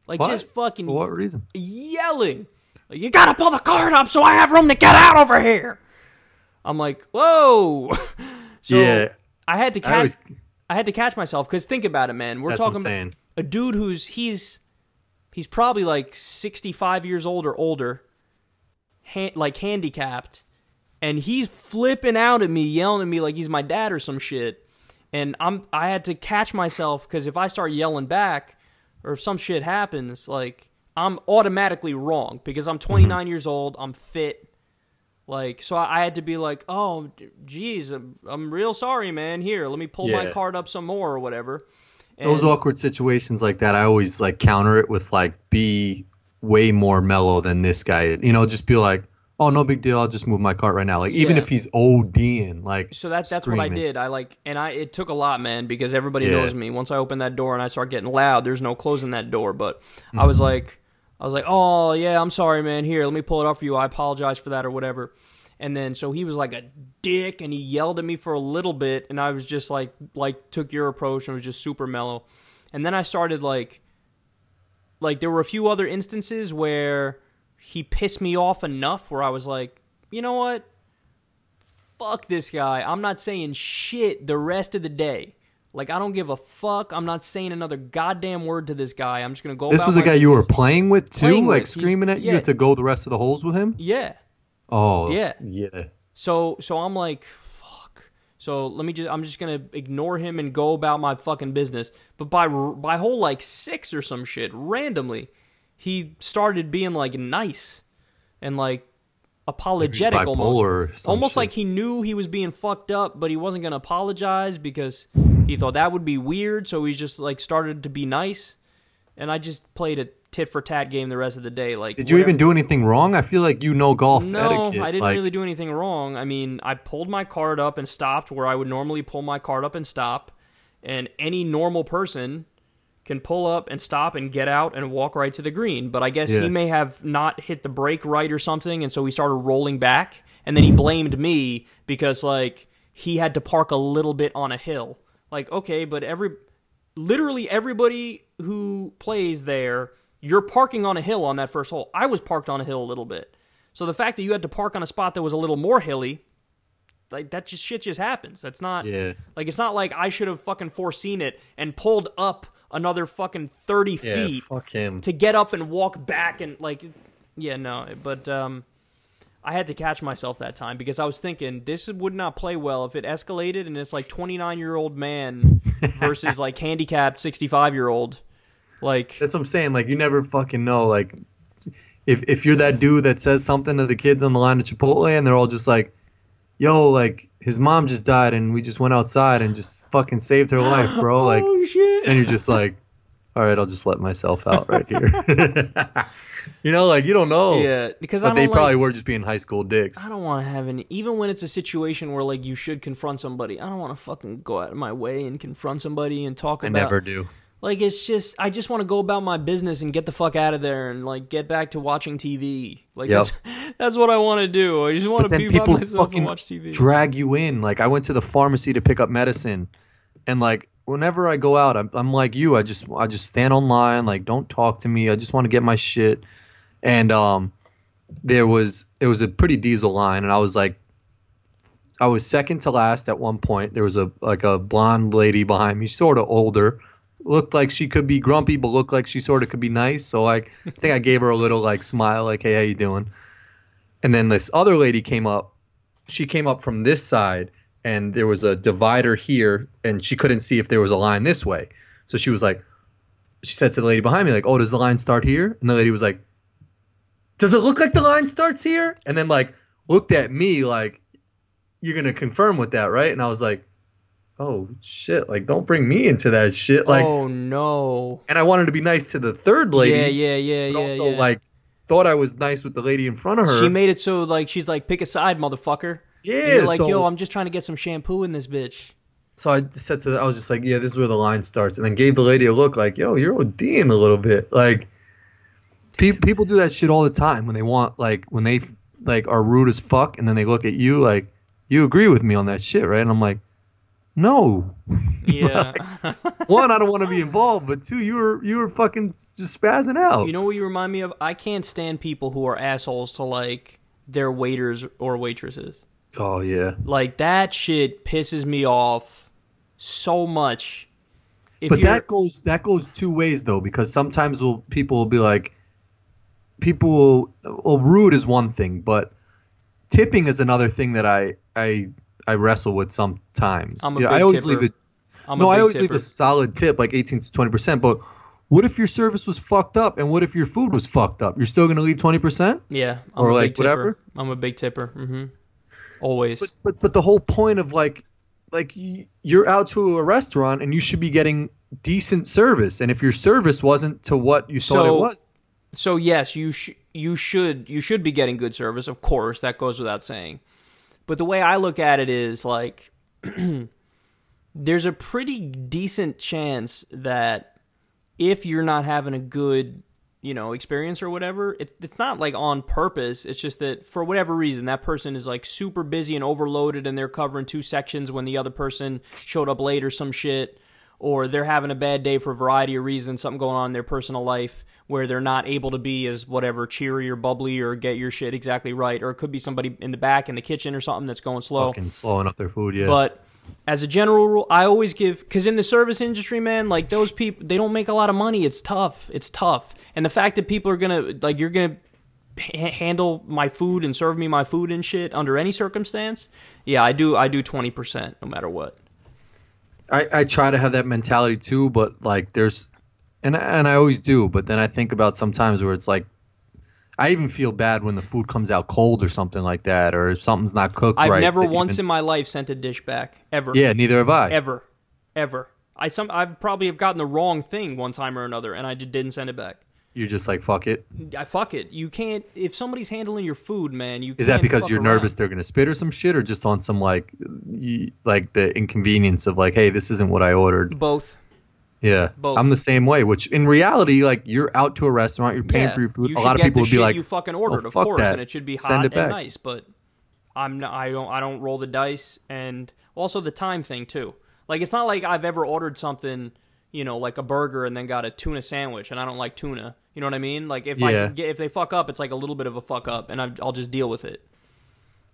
Like, what? Just fucking... For what reason? Yelling. Like, you gotta pull the cart up so I have room to get out over here. I'm like, whoa. So yeah. I had to catch myself, because think about it, man. We're talking about a dude he's probably like 65 years old or older, like handicapped, and he's flipping out at me, yelling at me like he's my dad or some shit. And I had to catch myself, because if I start yelling back, or if some shit happens, like, I'm automatically wrong, because I'm 29 years old, I'm fit. Like, so I had to be like, oh, geez, I'm real sorry, man. Here, let me pull my cart up some more or whatever. And those awkward situations like that, I always, like, counter it with, like, be way more mellow than this guy. You know, just be like, oh, no big deal, I'll just move my cart right now. Like, even if he's ODing, like, so that's what I did. It took a lot, man, because everybody knows me. Once I open that door and I start getting loud, there's no closing that door. But I was like, oh, yeah, I'm sorry, man. Here, let me pull it up for you. I apologize for that or whatever. And then, so he was like a dick, and he yelled at me for a little bit, and I was just like took your approach and was just super mellow. And then I started like there were a few other instances where he pissed me off enough where I was like, you know what? Fuck this guy. I'm not saying shit the rest of the day. Like, I don't give a fuck. I'm not saying another goddamn word to this guy. I'm just going to go This about was a guy business. you were playing with, too? Playing like, with. screaming at you to go the rest of the holes with him? Yeah. Oh. Yeah. Yeah. So I'm like, fuck. So I'm just going to ignore him and go about my fucking business. But by hole, like, 6 or some shit, randomly, he started being, like, nice and, like, apologetic almost like he knew he was being fucked up, but he wasn't going to apologize because he thought that would be weird, so he just like started to be nice, and I just played a tit for tat game the rest of the day. Like, did you even do anything wrong? I feel like you know golf etiquette. No, I didn't really do anything wrong. I mean, I pulled my cart up and stopped where I would normally pull my cart up and stop, and any normal person can pull up and stop and get out and walk right to the green. But I guess he may have not hit the brake right or something, and so he started rolling back, and then he blamed me because, like, he had to park a little bit on a hill. Like, okay, but literally everybody who plays there, you're parking on a hill on that first hole. I was parked on a hill a little bit. So the fact that you had to park on a spot that was a little more hilly, like, that shit just happens. That's not, like, it's not like I should have fucking foreseen it and pulled up another fucking 30 feet fuck him. to get up and walk back and, like, but I had to catch myself that time because I was thinking this would not play well if it escalated and it's like 29-year-old man versus like handicapped 65-year-old. Like, that's what I'm saying. Like, you never fucking know. Like, if you're that dude that says something to the kids on the line at Chipotle and they're all just like, yo, like, his mom just died and we just went outside and just fucking saved her life, bro. Like, oh, shit. And you're just like, all right, I'll just let myself out right here. You know, like, you don't know. Yeah, because but they probably were just being high school dicks. I don't want to have any, even when it's a situation where, like, you should confront somebody, I don't want to fucking go out of my way and confront somebody and talk about. I never do. Like, it's just, I just want to go about my business and get the fuck out of there and, like, get back to watching TV. Like, that's what I want to do. I just want to be by myself and watch TV. Drag you in. Like, I went to the pharmacy to pick up medicine, and, like, whenever I go out, I'm like you. I just stand online. Like, don't talk to me. I just want to get my shit. And it was a pretty diesel line, and I was second to last at one point. There was a blonde lady behind me, sort of older. Looked like she could be grumpy, but looked like she sort of could be nice. So I think I gave her a little like smile, like, hey, how you doing? And then this other lady came up. She came up from this side, and there was a divider here, and she couldn't see if there was a line this way. So she was like, she said to the lady behind me, like, "Oh, does the line start here?" And the lady was like, "Does it look like the line starts here?" And then like looked at me like, "You're gonna confirm with that, right?" And I was like, "Oh shit! Like, don't bring me into that shit." Like, Oh no. and I wanted to be nice to the third lady, but Yeah, also yeah. like thought I was nice with the lady in front of her. She made it so like she's like, pick a side, motherfucker. Yeah, And you're like, so, yo, I'm just trying to get some shampoo in this bitch. so I said to, I was just like, "Yeah, this is where the line starts," and then gave the lady a look like, "Yo, you're ODing a little bit." Like, people do that shit all the time when they want, like, when they like are rude as fuck, and then they look at you like, "You agree with me on that shit, right?" And I'm like, "No." Yeah. Like, one, I don't want to be involved, but two, you were fucking just spazzing out. You know what you remind me of? I can't stand people who are assholes to like their waiters or waitresses. Oh yeah. Like that shit pisses me off so much. But that goes two ways though, because sometimes people will be like, rude is one thing, but tipping is another thing that I wrestle with sometimes. I'm a big I always tipper. leave a solid tip, like 18 to 20%. But what if your service was fucked up, and what if your food was fucked up? You're still gonna leave 20%? Yeah, or a like big tipper. whatever. I'm a big tipper. Mm-hmm. Always. But the whole point of like you're out to a restaurant and you should be getting decent service, and if your service wasn't to what you thought it was, so yes, you should be getting good service. Of course, that goes without saying. But the way I look at it is like there's a pretty decent chance that if you're not having a good, experience or whatever, it's not like on purpose. It's just that for whatever reason, that person is like super busy and overloaded and they're covering 2 sections when the other person showed up late or some shit, or they're having a bad day for a variety of reasons, something going on in their personal life where they're not able to be as whatever cheery or bubbly or get your shit exactly right, or it could be somebody in the back in the kitchen or something that's going slow. Fucking slowing up their food, yeah. But as a general rule, I always give, because in the service industry, man, like those people, they don't make a lot of money. It's tough. And the fact that people are going to, like, you're going to handle my food and serve me my food and shit under any circumstance, yeah, I do 20% no matter what. I try to have that mentality too, but like there's, and I always do, but then I think about sometimes where it's like, I even feel bad when the food comes out cold or something like that, or if something's not cooked right. I've never once in my life sent a dish back, ever. Yeah, neither have I. Ever. I probably have gotten the wrong thing one time or another, and I just didn't send it back. You're just like, fuck it? Fuck it. You can't, if somebody's handling your food, man, you can't. Is that because you're around. nervous they're going to spit or some shit, or just on some like the inconvenience of like, hey, this isn't what I ordered? Both. Yeah, both. I'm the same way, which in reality, like, you're out to a restaurant, you're paying for your food. A lot of people would be like, you fucking ordered, of course, and it should be hot and nice, but I don't roll the dice, and also the time thing too. Like, it's not like I've ever ordered something, like a burger and then got a tuna sandwich, and I don't like tuna. You know what I mean? Like, if they fuck up, it's like a little bit of a fuck up, and I'll just deal with it.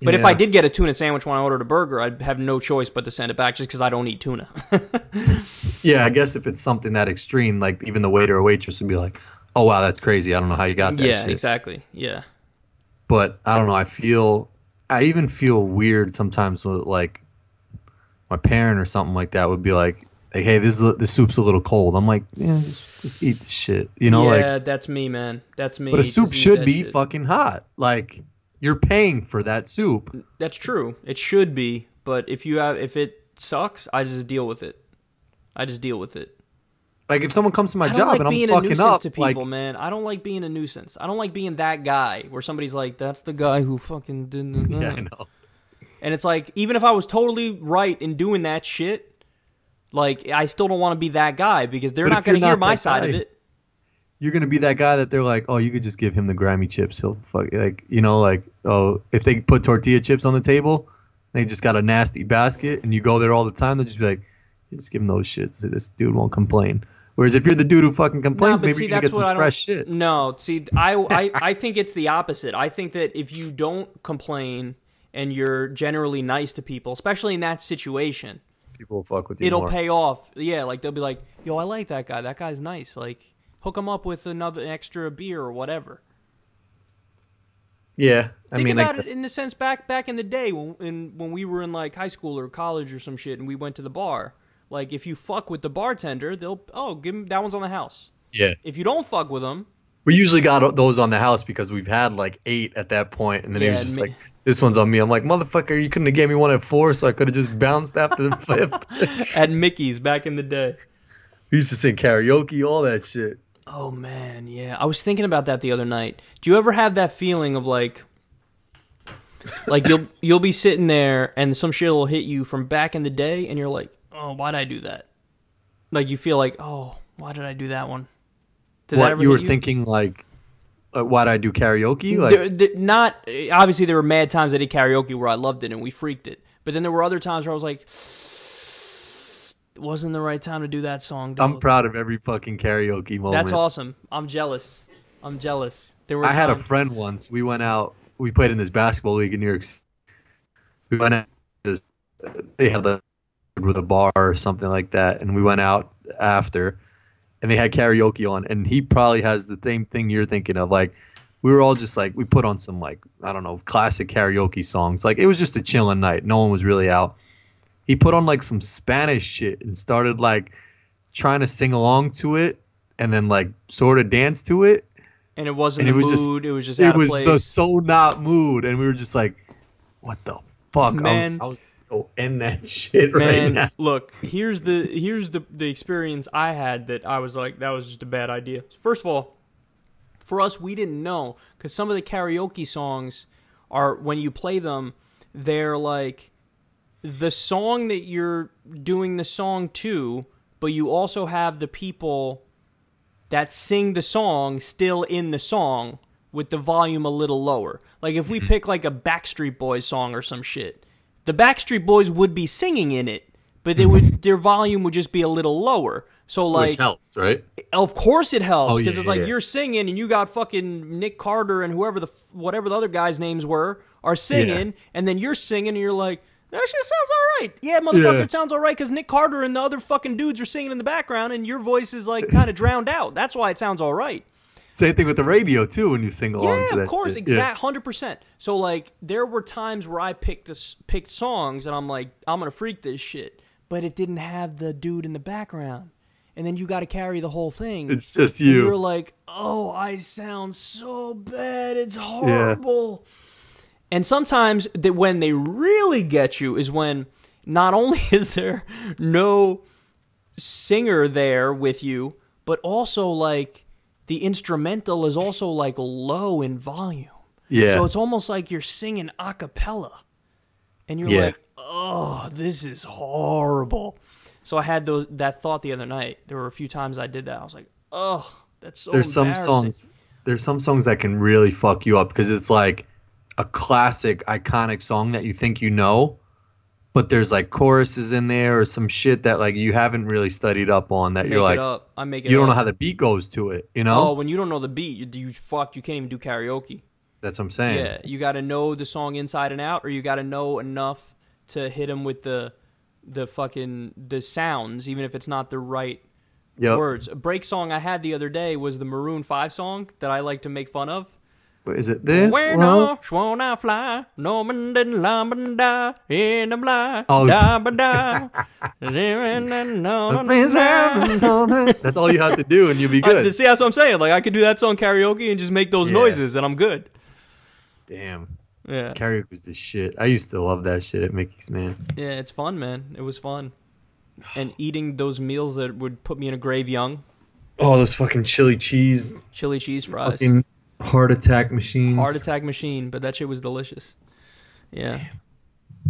But if I did get a tuna sandwich when I ordered a burger, I'd have no choice but to send it back just because I don't eat tuna. Yeah, I guess if it's something that extreme, like even the waiter or waitress would be like, "Oh wow, that's crazy. I don't know how you got that." Yeah, shit. exactly. Yeah. But I don't know. I even feel weird sometimes with like my parent or something like that would be like, "Hey, this soup's a little cold." I'm like, "Yeah, just eat the shit." Yeah, that's me, man. That's me. But a soup should be fucking hot. Like, you're paying for that soup. That's true. It should be, but if it sucks, I just deal with it. Like, if someone comes to my job and I'm fucking up, I don't like being a nuisance to people, man. I don't like being a nuisance. I don't like being that guy where somebody's like, "That's the guy who fucking didn't." Yeah, I know. And it's like, even if I was totally right in doing that shit, like, I still don't want to be that guy because they're not going to hear my side of it. You're going to be that guy that they're like, "Oh, you could just give him the grimy chips. He'll fuck," like, like, oh, if they put tortilla chips on the table, they just got a nasty basket, and you go there all the time, they'll just be like, "Just give him those shits. This dude won't complain." Whereas if you're the dude who fucking complains, maybe you can get some fresh shit. No, see, I think it's the opposite. I think that if you don't complain and you're generally nice to people, especially in that situation, people will fuck with you It'll more. pay off. Yeah, like they'll be like, "Yo, I like that guy. That guy's nice. Like, hook him up with another extra beer or whatever." Yeah, Think about it in the sense back in the day when we were in like high school or college or some shit, and we went to the bar. Like, if you fuck with the bartender, they'll give him that one's on the house. Yeah. If you don't fuck with them, We usually got those on the house because we've had like 8 at that point, and then he was just like, "This one's on me." I'm like, "Motherfucker, you couldn't have gave me one at 4, so I could have just bounced after the 5th." at Mickey's back in the day. We used to sing karaoke, all that shit. Oh man, yeah. I was thinking about that the other night. Do you ever have that feeling of like you'll be sitting there and some shit will hit you from back in the day, and you're like, "Oh, why'd I do that?" Like you feel like, "Oh, why did I do that one?" Did What you were thinking, like, why'd I do karaoke? Like, not obviously there were mad times I did karaoke where I loved it and we freaked it, but then there were other times where I was like, it wasn't the right time to do that song. Dog. I'm proud of every fucking karaoke moment. That's awesome. I'm jealous. There were. I had a friend once. We went out. We played in this basketball league in New York City. We went out. They had with a bar or something like that, and we went out after. And they had karaoke on, and he probably has the same thing you're thinking of. Like, we were all just like, we put on some, like, I don't know, classic karaoke songs. Like, it was just a chilling night. No one was really out. He put on, like, some Spanish shit and started, like, trying to sing along to it and then, like, sort of dance to it. And it wasn't the mood. It was just out of place. It was the so not mood. And we were just like, what the fuck? Man. I was go end that shit right now. Look, here's the experience I had that I was like, that was just a bad idea. First of all, for us, we didn't know, because some of the karaoke songs are, when you play them, they're like the song that you're doing the song to, but you also have the people that sing the song still in the song with the volume a little lower. Like if we pick like a Backstreet Boys song or some shit, the Backstreet Boys would be singing in it, but they would their volume would just be a little lower. So like, which helps, right? Of course it helps, because it's like you're singing and you got fucking Nick Carter and whatever the other guys' names were are singing, and then you're singing and you're like, that shit sounds all right. Yeah, motherfucker, it sounds all right because Nick Carter and the other fucking dudes are singing in the background and your voice is like kind of drowned out. That's why it sounds all right. Same thing with the radio too when you sing along to that. Yeah, of course, shit. exact 100%. So like there were times where I picked songs and I'm like, I'm gonna freak this shit, but it didn't have the dude in the background, and then you got to carry the whole thing. It's just you. And you're like, oh, I sound so bad. It's horrible. Yeah. And sometimes when they really get you is when not only is there no singer there with you, but also like the instrumental is also like low in volume. Yeah. So it's almost like you're singing a cappella. And you're like, oh, this is horrible. So I had that thought the other night. There were a few times I did that. I was like, oh, that's so There's some songs that can really fuck you up because it's like a classic, iconic song that you think you know, but there's like choruses in there or some shit that like you haven't really studied up on that you're like, you don't know how the beat goes to it, you know? Oh, when you don't know the beat, you can't even do karaoke. That's what I'm saying. Yeah, you got to know the song inside and out, or you got to know enough to hit them with the sounds, even if it's not the right words. A break song I had the other day was the Maroon 5 song that I like to make fun of. Is it this? Oh, that's all you have to do and you'll be good. See, that's what I'm saying. Like I could do that song karaoke and just make those noises and I'm good. Damn. Yeah. Karaoke was the shit. I used to love that shit at Mickey's, man. Yeah, it's fun, man. It was fun. And eating those meals that would put me in a grave young. Oh, those fucking chili cheese fries. Fucking heart attack machines. Heart attack machine, but that shit was delicious. Yeah. Damn.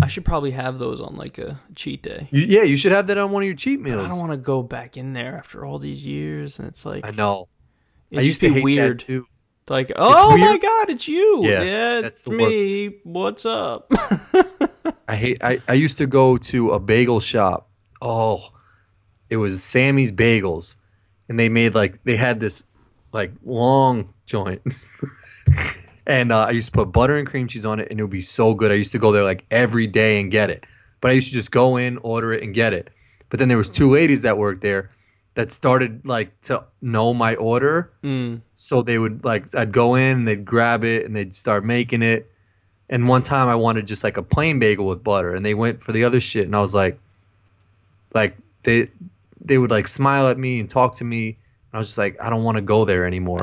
I should probably have those on like a cheat day. You should have that on one of your cheat meals. But I don't want to go back in there after all these years, and it's like I know. It used to be weird. Too. Like, oh my God, it's you. Yeah, that's the me. Worst. What's up? I used to go to a bagel shop. Oh, it was Sammy's Bagels, and they had this like long joint, and I used to put butter and cream cheese on it, and it would be so good. I used to go there like every day and get it, but I used to just go in, order it, and get it. But then there was two ladies that worked there that started like to know my order, so they would like I'd go in, and they'd grab it, and they'd start making it. And one time I wanted just like a plain bagel with butter, and they went for the other shit, and I was like they would like smile at me and talk to me, I was just like, I don't want to go there anymore.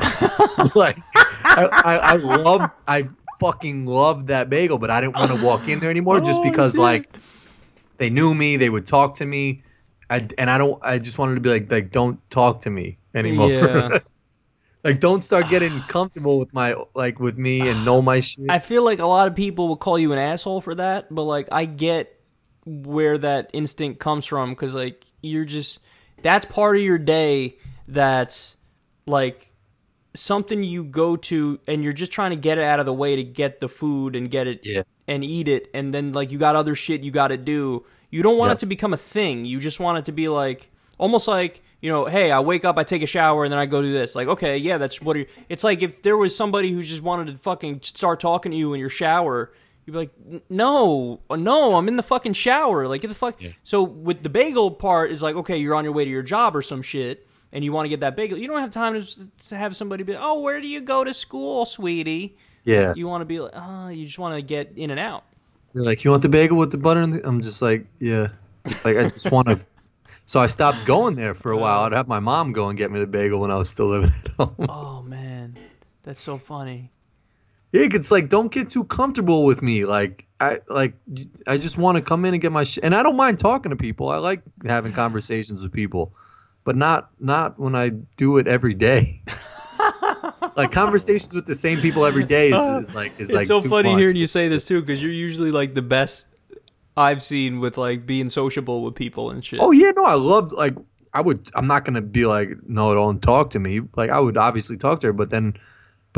Like, I fucking loved that bagel, but I didn't want to walk in there anymore just because shit. like they knew me, they would talk to me, I just wanted to be like, don't talk to me anymore. Yeah. Like, don't start getting comfortable with me and know my shit. I feel like a lot of people will call you an asshole for that, but like I get where that instinct comes from because like that's part of your day that's like something you go to and you're just trying to get it out of the way to get the food and get it and eat it, and then like you got other shit you got to do. You don't want it to become a thing. You just want it to be like almost like, you know, hey, I wake up, I take a shower, and then I go do this. Like, okay, yeah, that's what it's like if there was somebody who just wanted to fucking start talking to you in your shower, you'd be like, no, I'm in the fucking shower. Like, get the fuck. Yeah. So with the bagel part is like, okay, you're on your way to your job or some shit, and you want to get that bagel. You don't have time to have somebody be like, oh, where do you go to school, sweetie? Yeah. You want to be like, you just want to get in and out. They're like, you want the bagel with the butter? I'm just like, yeah. Like, I just want to. So I stopped going there for a while. I'd have my mom go and get me the bagel when I was still living at home. Oh, man. That's so funny. Yeah, it's like, don't get too comfortable with me. I just want to come in and get my shit. And I don't mind talking to people. I like having conversations with people. But not when I do it every day. Like, conversations with the same people every day is like it's so too funny much. hearing you say this, too, because you're usually, like, the best I've seen with like being sociable with people and shit. Oh yeah, no, I loved I'm not gonna be like, no, don't talk to me. Like, I would obviously talk to her, but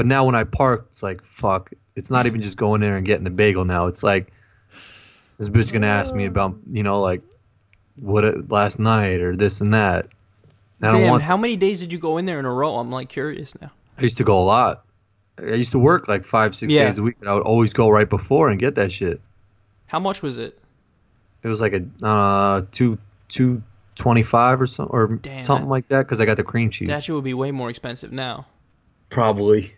now when I park, it's like, fuck. It's not even just going there and getting the bagel now. It's like, this bitch gonna ask me about, you know, like last night or this and that. Damn, how many days did you go in there in a row? I'm like curious now. I used to go a lot. I used to work like 5-6 days a week, and I would always go right before and get that shit. How much was it? It was like a $2.25 or something like that because I got the cream cheese. That shit would be way more expensive now. Probably.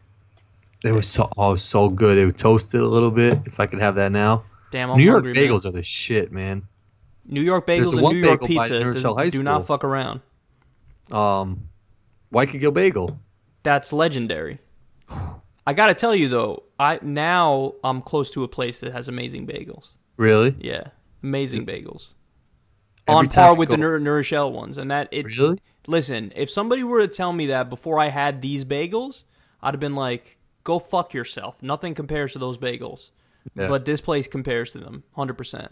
It was so good. They would toast it a little bit. If I could have that now. Damn, I'm New York hungry, bagels man. are the shit, man. New York bagels and New York pizza do not fuck around. Waikiki bagel. That's legendary. I gotta tell you though, I'm close to a place that has amazing bagels. Really? Yeah, amazing bagels. On par with the Nourishell ones, and really. Listen, if somebody were to tell me that before I had these bagels, I'd have been like, "Go fuck yourself." Nothing compares to those bagels, but this place compares to them, 100%.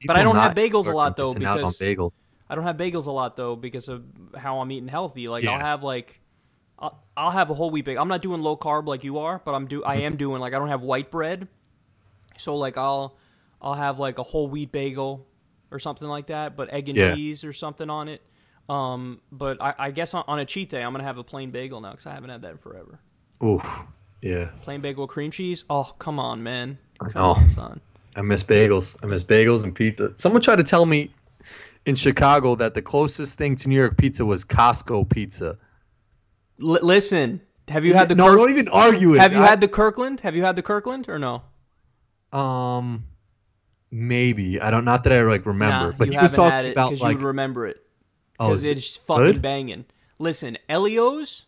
But I don't have bagels a lot though because I don't have bagels a lot though because of how I'm eating healthy. Like I'll have a whole wheat bagel. I'm not doing low carb like you are, but I am doing like I don't have white bread, so like I'll have like a whole wheat bagel or something like that, but egg and cheese or something on it. But I guess on a cheat day I'm gonna have a plain bagel now because I haven't had that in forever. Oof, yeah. Plain bagel with cream cheese. Oh, come on, man. Come on, son. I miss bagels. I miss bagels and pizza. Someone tried to tell me in Chicago that the closest thing to New York pizza was Costco pizza. Listen, have you had the? No, don't even argue it. Have you had the Kirkland? Have you had the Kirkland or no? Maybe I don't. Not that I like remember, but you he was talking had it about because like you would remember it because it's fucking good? banging. Listen, Elio's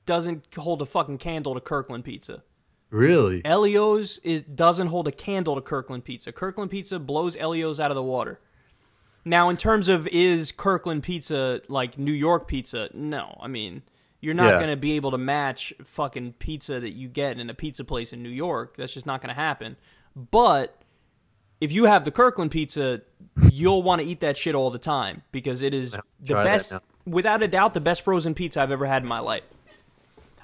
doesn't hold a fucking candle to Kirkland pizza. Really? Elio's doesn't hold a candle to Kirkland pizza. Kirkland pizza blows Elio's out of the water. Now, in terms of is Kirkland pizza like New York pizza? No, I mean. You're not going to be able to match fucking pizza that you get in a pizza place in New York. That's just not going to happen. But if you have the Kirkland pizza, you'll want to eat that shit all the time because it is the best, without a doubt, the best frozen pizza I've ever had in my life.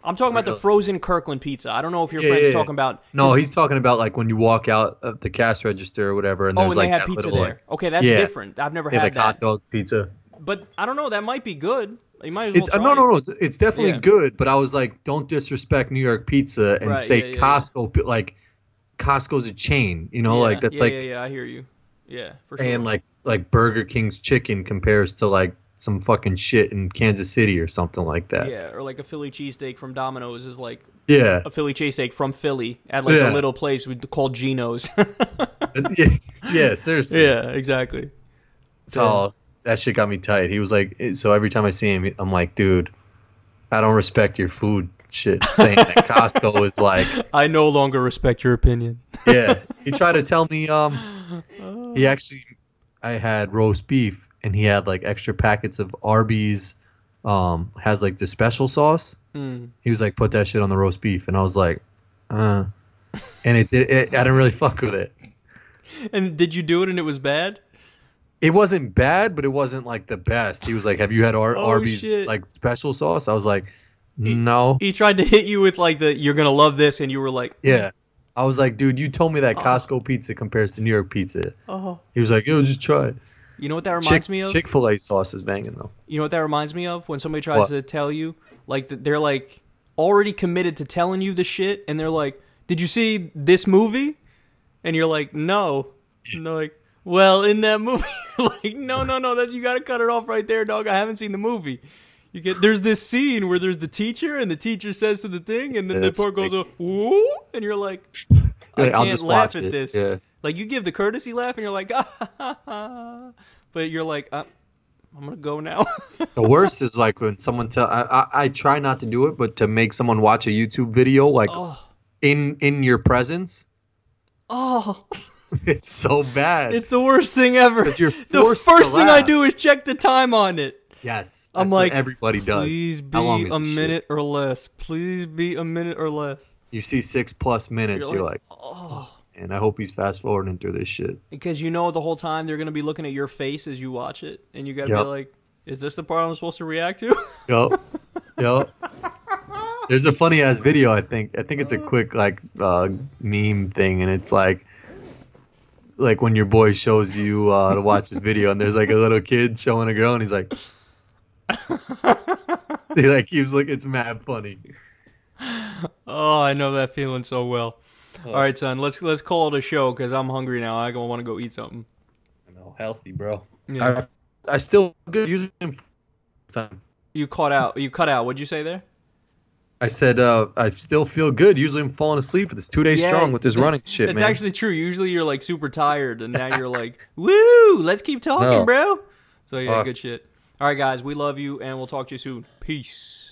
I'm talking about the frozen Kirkland pizza. I don't know if your friend's talking about. No, he's talking about like when you walk out of the cash register or whatever, and there's they have pizza there. Okay, that's different. I've never had like that. Hot dogs pizza. But I don't know. That might be good. You might as well try no. It's definitely good, but I was like, don't disrespect New York pizza and say Costco. Like, Costco's a chain, you know, like that's Yeah, I hear you. Yeah, for saying sure. like Burger King's chicken compares to like some fucking shit in Kansas City or something like that. Yeah, or like a Philly cheesesteak from Domino's is like a Philly cheesesteak from Philly at like a little place called Geno's. Yeah, seriously. Yeah, exactly. So that shit got me tight. He was like, so every time I see him, I'm like, dude, I don't respect your food shit, saying that Costco is like, I no longer respect your opinion. yeah. He tried to tell me, he actually, I had roast beef and he had like extra packets of Arby's, has like the special sauce. He was like, put that shit on the roast beef. And I was like, and I didn't really fuck with it. And did you do it and it was bad? It wasn't bad, but it wasn't like the best. He was like, have you had Arby's shit. like special sauce? I was like, no. He tried to hit you with like you're going to love this. And you were like, yeah. I was like, dude, you told me that Costco pizza compares to New York pizza. He was like, yo, just try it. You know what that reminds me of? Chick-fil-A sauce is banging, though. You know what that reminds me of? When somebody tries to tell you, like, they're, like, already committed to telling you the shit, and they're like, did you see this movie? And you're like, no. And they're like, well, in that movie, like, no, that's, you gotta cut it off right there, dog. I haven't seen the movie. There's this scene where there's the teacher, and the teacher says to the thing, and then the part goes, woo, and you're like, I can't laugh at this. Yeah. Like, you give the courtesy laugh, and you're like, ah, but you're like, I'm gonna go now. The worst is like when someone I try not to do it, but to make someone watch a YouTube video like in your presence. Oh, it's so bad. It's the worst thing ever. You're the first thing I do is check the time on it. Yes, I'm like, what everybody does. Please be a minute or less. Please be a minute or less. You see 6+ minutes, you're like, oh. And I hope he's fast forwarding through this shit. Because you know the whole time they're going to be looking at your face as you watch it. And you got to be like, is this the part I'm supposed to react to? Yup. There's a funny ass video, I think. I think it's a quick like meme thing. And it's like when your boy shows you to watch this video. And there's like a little kid showing a girl. And he's like, he like keeps like, it's mad funny. Oh, I know that feeling so well. All right, son. Let's call it a show because I'm hungry now. I want to go eat something. I know, healthy, bro. Yeah. I still good using time. You cut out. What'd you say there? I said I still feel good. Usually I'm falling asleep. It's 2 days strong with this running shit, man. It's actually true. Usually you're like super tired, and now you're like, woo, let's keep talking, bro. So yeah, good shit. All right, guys, we love you, and we'll talk to you soon. Peace.